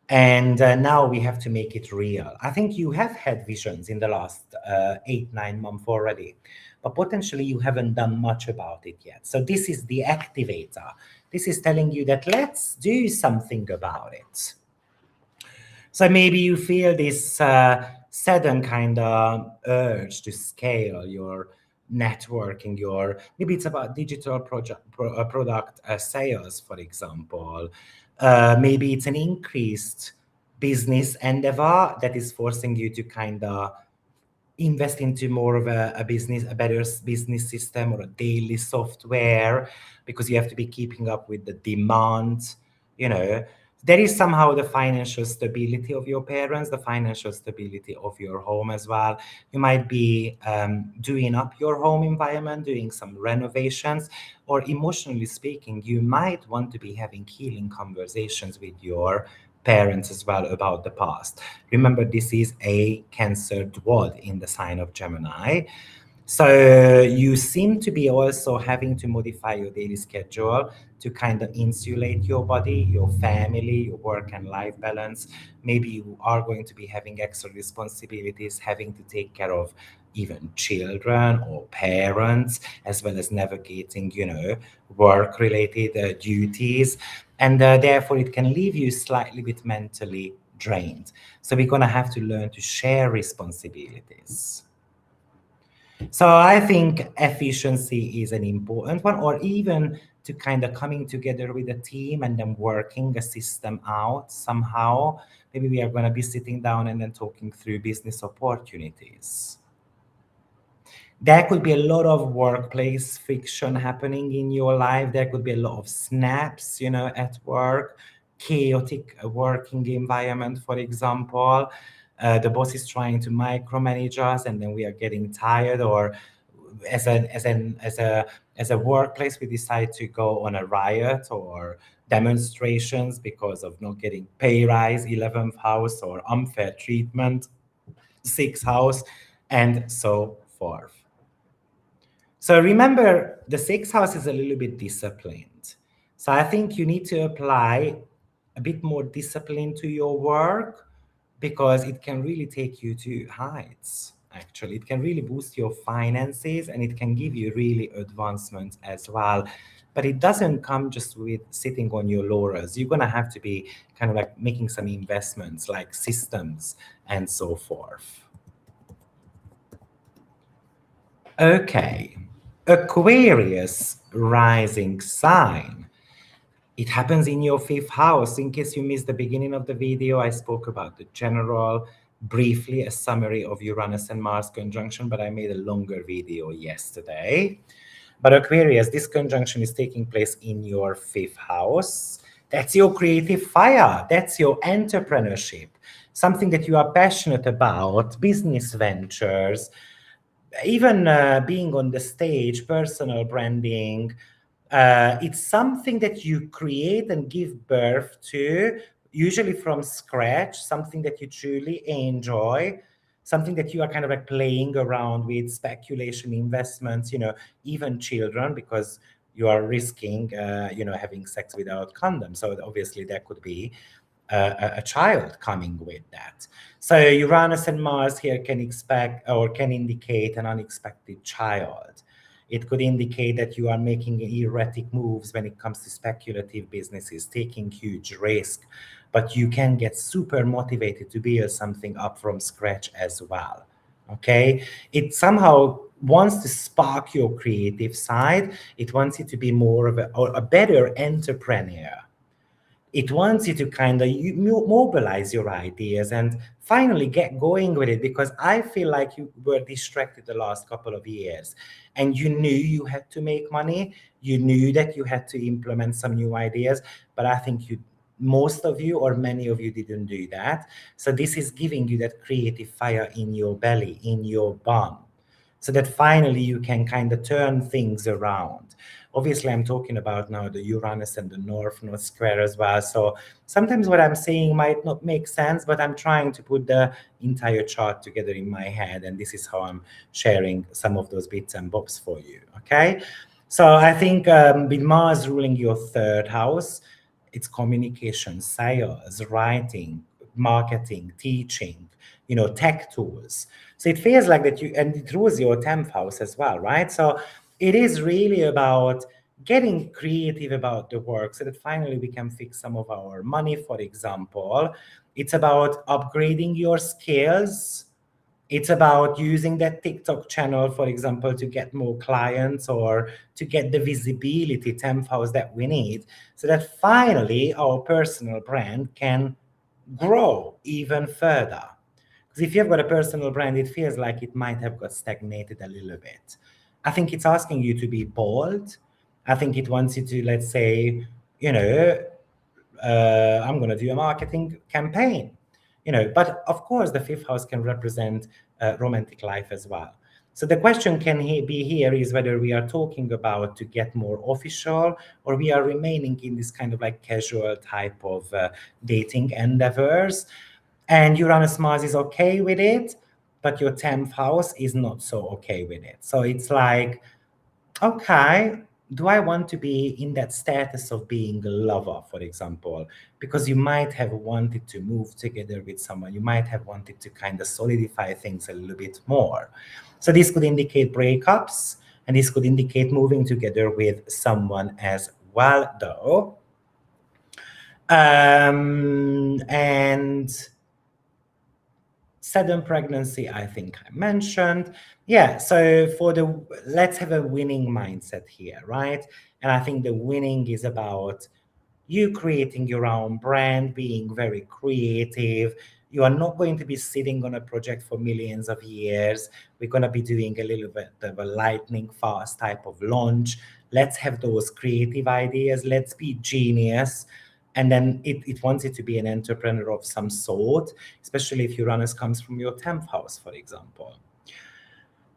and now we have to make it real. I think you have had visions in the last 8-9 months already, but potentially you haven't done much about it yet. So this is the activator. This is telling you that let's do something about it. So maybe you feel this sudden kind of urge to scale your networking, maybe it's about digital product sales, for example. Maybe it's an increased business endeavor that is forcing you to kind of invest into more of a better business system or a daily software, because you have to be keeping up with the demand. There is somehow the financial stability of your parents, the financial stability of your home as well. You might be doing up your home environment, doing some renovations, or emotionally speaking, you might want to be having healing conversations with your parents as well about the past. Remember, this is a Cancer dwad in the sign of Gemini. So you seem to be also having to modify your daily schedule to kind of insulate your body, your family, your work and life balance. Maybe you are going to be having extra responsibilities, having to take care of even children or parents, as well as navigating, work-related duties. And therefore, it can leave you slightly bit mentally drained. So we're going to have to learn to share responsibilities. So I think efficiency is an important one, or even to kind of coming together with a team and then working a system out somehow. Maybe we are going to be sitting down and then talking through business opportunities. There could be a lot of workplace friction happening in your life. There could be a lot of snaps, at work, chaotic working environment, for example. The boss is trying to micromanage us, and then we are getting tired. Or as a workplace, we decide to go on a riot or demonstrations because of not getting pay rise, 11th house, or unfair treatment, 6th house, and so forth. So remember, the 6th house is a little bit disciplined. So I think you need to apply a bit more discipline to your work, because it can really take you to heights. Actually, it can really boost your finances, and it can give you really advancement as well. But it doesn't come just with sitting on your laurels. You're going to have to be kind of like making some investments, like systems and so forth. Okay. Aquarius rising sign. It happens in your 5th house. In case you missed the beginning of the video, I spoke about the general, briefly a summary of Uranus and Mars conjunction, but I made a longer video yesterday. But Aquarius, this conjunction is taking place in your 5th house. That's your creative fire. That's your entrepreneurship, something that you are passionate about, business ventures, even being on the stage, personal branding. It's something that you create and give birth to, usually from scratch, something that you truly enjoy, something that you are kind of like playing around with, speculation, investments, even children, because you are risking, having sex without condoms. So obviously there could be a child coming with that. So Uranus and Mars here can indicate an unexpected child. It could indicate that you are making erratic moves when it comes to speculative businesses, taking huge risk, but you can get super motivated to build something up from scratch as well. Okay, it somehow wants to spark your creative side. It wants you to be more of a better entrepreneur. It wants you to kind of mobilize your ideas and finally get going with it, because I feel like you were distracted the last couple of years and you knew you had to make money. You knew that you had to implement some new ideas, but I think most of you or many of you didn't do that. So this is giving you that creative fire in your belly, in your bum, so that finally you can kind of turn things around. Obviously, I'm talking about now the Uranus and the North Square as well. So sometimes what I'm saying might not make sense, but I'm trying to put the entire chart together in my head. And this is how I'm sharing some of those bits and bobs for you. Okay. So I think with Mars ruling your third house, it's communication, sales, writing, marketing, teaching, tech tools. So it feels like that and it rules your 10th house as well, right? So it is really about getting creative about the work so that finally we can fix some of our money, for example. It's about upgrading your skills. It's about using that TikTok channel, for example, to get more clients or to get the visibility, 10th house, that we need, so that finally our personal brand can grow even further. Because if you've got a personal brand, it feels like it might have got stagnated a little bit. I think it's asking you to be bold. I think it wants you to, let's say, I'm going to do a marketing campaign, but of course the fifth house can represent romantic life as well. So the question be here is whether we are talking about to get more official, or we are remaining in this kind of like casual type of dating endeavors. And Uranus Mars is okay with it, but your 10th house is not so okay with it. So it's like, okay, do I want to be in that status of being a lover, for example? Because you might have wanted to move together with someone. You might have wanted to kind of solidify things a little bit more. So this could indicate breakups, and this could indicate moving together with someone as well, though. And sudden pregnancy, I think I mentioned. Yeah, so let's have a winning mindset here, right? And I think the winning is about you creating your own brand, being very creative. You are not going to be sitting on a project for millions of years. We're going to be doing a little bit of a lightning fast type of launch. Let's have those creative ideas. Let's be genius. And then it wants you to be an entrepreneur of some sort, especially if Uranus comes from your 10th house, for example.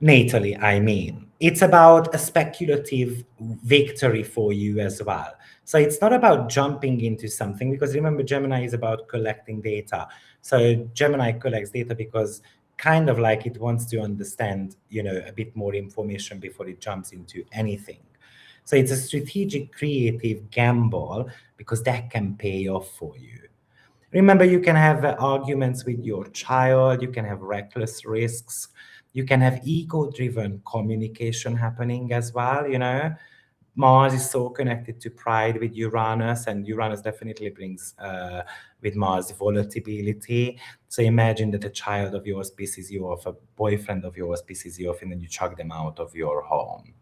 Natally, I mean. It's about a speculative victory for you as well. So it's not about jumping into something, because remember, Gemini is about collecting data. So Gemini collects data because kind of like it wants to understand, a bit more information before it jumps into anything. So it's a strategic, creative gamble, because that can pay off for you. Remember, you can have arguments with your child, you can have reckless risks, you can have ego-driven communication happening as well, Mars is so connected to pride with Uranus, and Uranus definitely brings with Mars volatility. So imagine that a child of yours pisses you off, a boyfriend of yours pisses you off, and then you chuck them out of your home.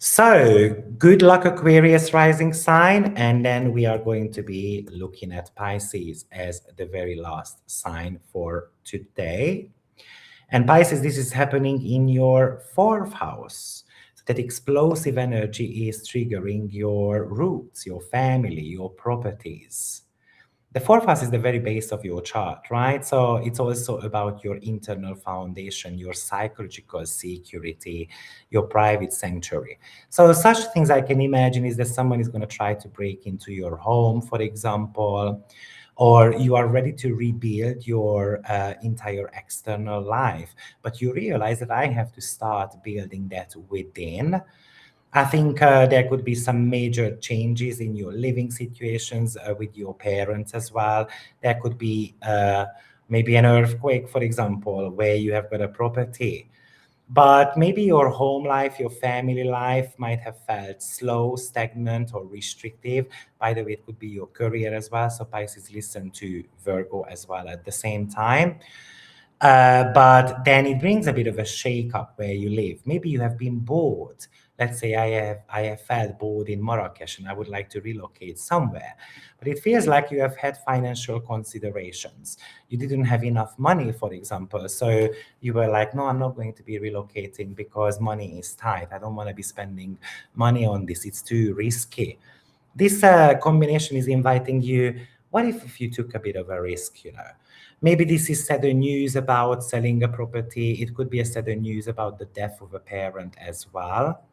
So good luck, Aquarius rising sign. And then we are going to be looking at Pisces as the very last sign for today. And Pisces, this is happening in your 4th house. So that explosive energy is triggering your roots, your family, your properties. The 4th house is the very base of your chart, right? So it's also about your internal foundation, your psychological security, your private sanctuary. So such things I can imagine is that someone is going to try to break into your home, for example, or you are ready to rebuild your entire external life, but you realize that I have to start building that within. I think there could be some major changes in your living situations with your parents as well. There could be maybe an earthquake, for example, where you have got a property. But maybe your home life, your family life might have felt slow, stagnant, or restrictive. By the way, it could be your career as well. So Pisces, listen to Virgo as well at the same time. But then it brings a bit of a shake-up where you live. Maybe you have been bored. let's say I have felt bored in Marrakesh and I would like to relocate somewhere, but it feels like you have had financial considerations. You didn't have enough money, for example, so you were like, no, I'm not going to be relocating because money is tight. I don't want to be spending money on this. It's too risky. This combination is inviting you, what if you took a bit of a risk, Maybe this is sudden news about selling a property. It could be a sudden news about the death of a parent as well.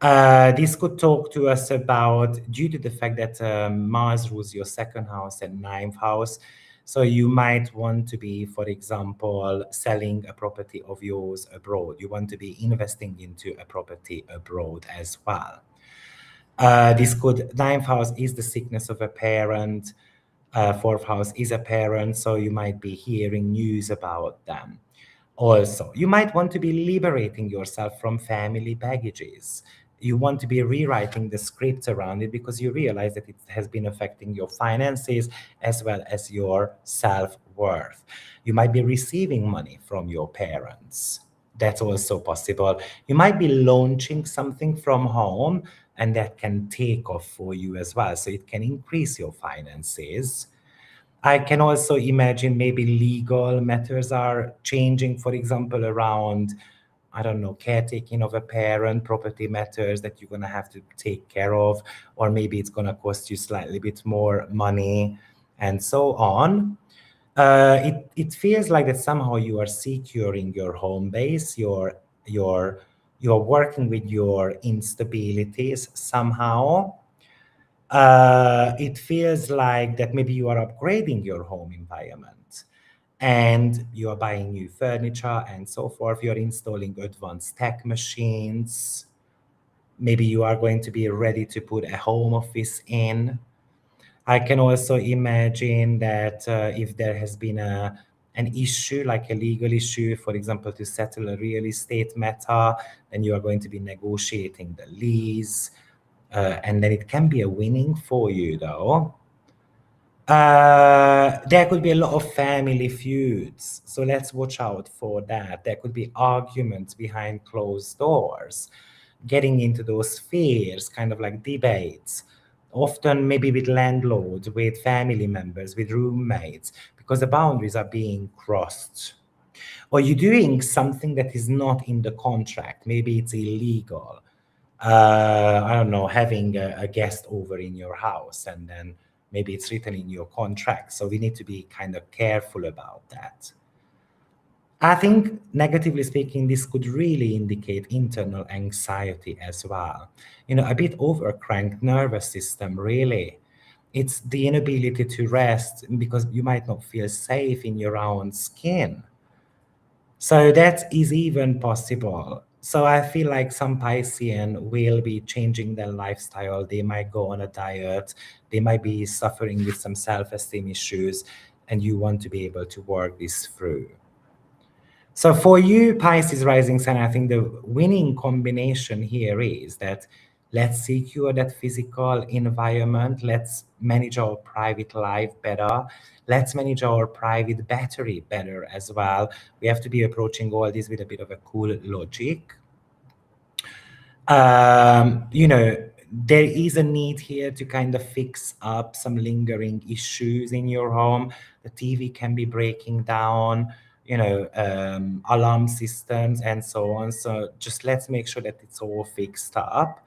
This could talk to us about, due to the fact that Mars rules your second house and ninth house, so you might want to be, for example, selling a property of yours abroad. You want to be investing into a property abroad as well. Ninth house is the sickness of a parent. Fourth house is a parent, so you might be hearing news about them. Also, you might want to be liberating yourself from family baggages. You want to be rewriting the script around it because you realize that it has been affecting your finances as well as your self-worth. You might be receiving money from your parents. That's also possible. You might be launching something from home, and that can take off for you as well. So it can increase your finances. I can also imagine maybe legal matters are changing, for example, around, I don't know, caretaking of a parent, property matters that you're going to have to take care of, or maybe it's going to cost you slightly bit more money, and so on. It feels like that somehow you are securing your home base, you're working with your instabilities somehow. It feels like that maybe you are upgrading your home environment and you are buying new furniture and so forth. You're installing advanced tech machines. Maybe you are going to be ready to put a home office in. I can also imagine that if there has been an issue, like a legal issue, for example, to settle a real estate matter, then you are going to be negotiating the lease. And then it can be a winning for you, though. There could be a lot of family feuds, so let's watch out for that. There could be arguments behind closed doors, getting into those spheres, kind of like debates, often maybe with landlords, with family members, with roommates, because the boundaries are being crossed. Or you're doing something that is not in the contract, maybe it's illegal. I don't know, having a guest over in your house, and then maybe it's written in your contract. So we need to be kind of careful about that. I think, negatively speaking, this could really indicate internal anxiety as well. A bit overcranked nervous system, really. It's the inability to rest because you might not feel safe in your own skin. So that is even possible. So I feel like some Piscean will be changing their lifestyle. They might go on a diet. They might be suffering with some self-esteem issues, and you want to be able to work this through. So for you, Pisces rising sign, I think the winning combination here is that let's secure that physical environment. Let's manage our private life better. Let's manage our private battery better as well. We have to be approaching all this with a bit of a cool logic. There is a need here to kind of fix up some lingering issues in your home. The TV can be breaking down, alarm systems and so on. So just let's make sure that it's all fixed up.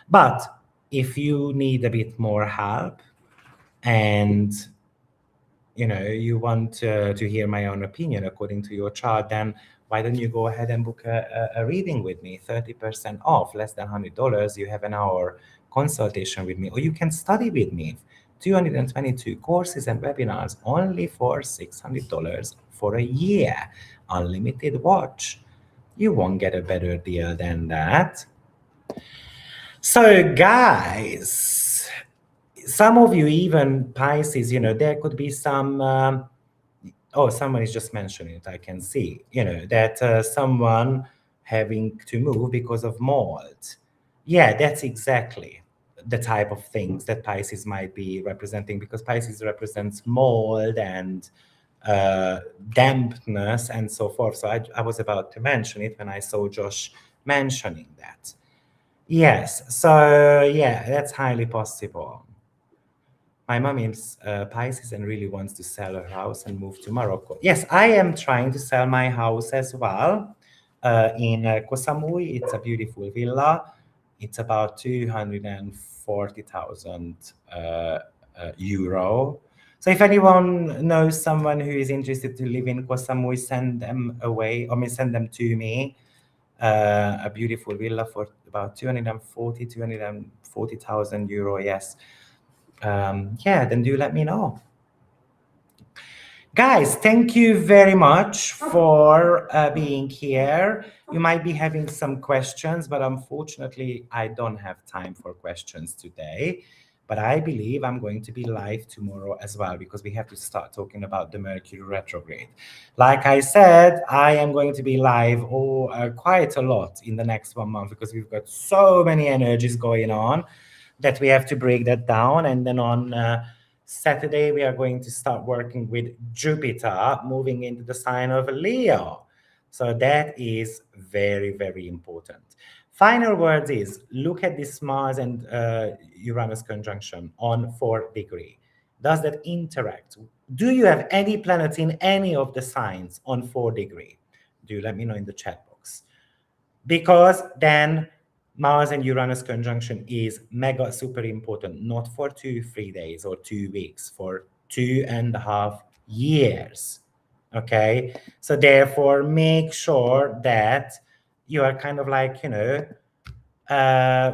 But if you need a bit more help and you want to hear my own opinion according to your chart, then why don't you go ahead and book a reading with me, 30% off, less than $100. You have an hour consultation with me, or you can study with me, 222 courses and webinars, only for $600 for a year, unlimited watch. You won't get a better deal than that. So guys, some of you, even Pisces, there could be some, someone is just mentioning it, I can see, that someone having to move because of mold. Yeah, that's exactly the type of things that Pisces might be representing, because Pisces represents mold and dampness and so forth. So I was about to mention it when I saw Josh mentioning that. Yes, so yeah, that's highly possible. My mom is Pisces and really wants to sell her house and move to Morocco. Yes, I am trying to sell my house as well in Koh Samui. It's a beautiful villa. It's about 240,000 euro. So if anyone knows someone who is interested to live in Koh Samui, send them away, I mean, send them to me. A beautiful villa for about 240,000 euro. Yes. Yeah, then do let me know. Guys, thank you very much for being here. You might be having some questions, but unfortunately, I don't have time for questions today. But I believe I'm going to be live tomorrow as well because we have to start talking about the Mercury retrograde. Like I said, I am going to be live quite a lot in the next 1 month because we've got so many energies going on that we have to break that down. And then on Saturday, we are going to start working with Jupiter moving into the sign of Leo. So that is very, very important. Final words is look at this Mars and Uranus conjunction on 4 degree. Does that interact? Do you have any planets in any of the signs on 4 degree? Do let me know in the chat box. Because then Mars and Uranus conjunction is mega super important, not for 2, 3 days or 2 weeks, for 2.5 years. Okay. So therefore, make sure that you are kind of like,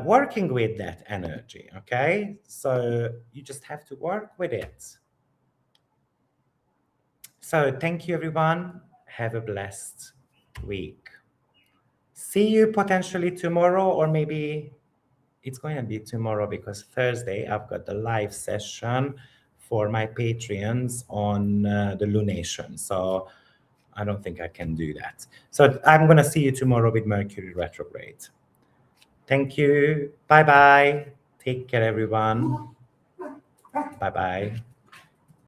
working with that energy. Okay. So you just have to work with it. So thank you, everyone. Have a blessed week. See you potentially tomorrow, or maybe it's going to be tomorrow because Thursday I've got the live session for my Patreons on the lunation. So I don't think I can do that. So I'm going to see you tomorrow with Mercury retrograde. Thank you. Bye bye. Take care, everyone. Bye bye.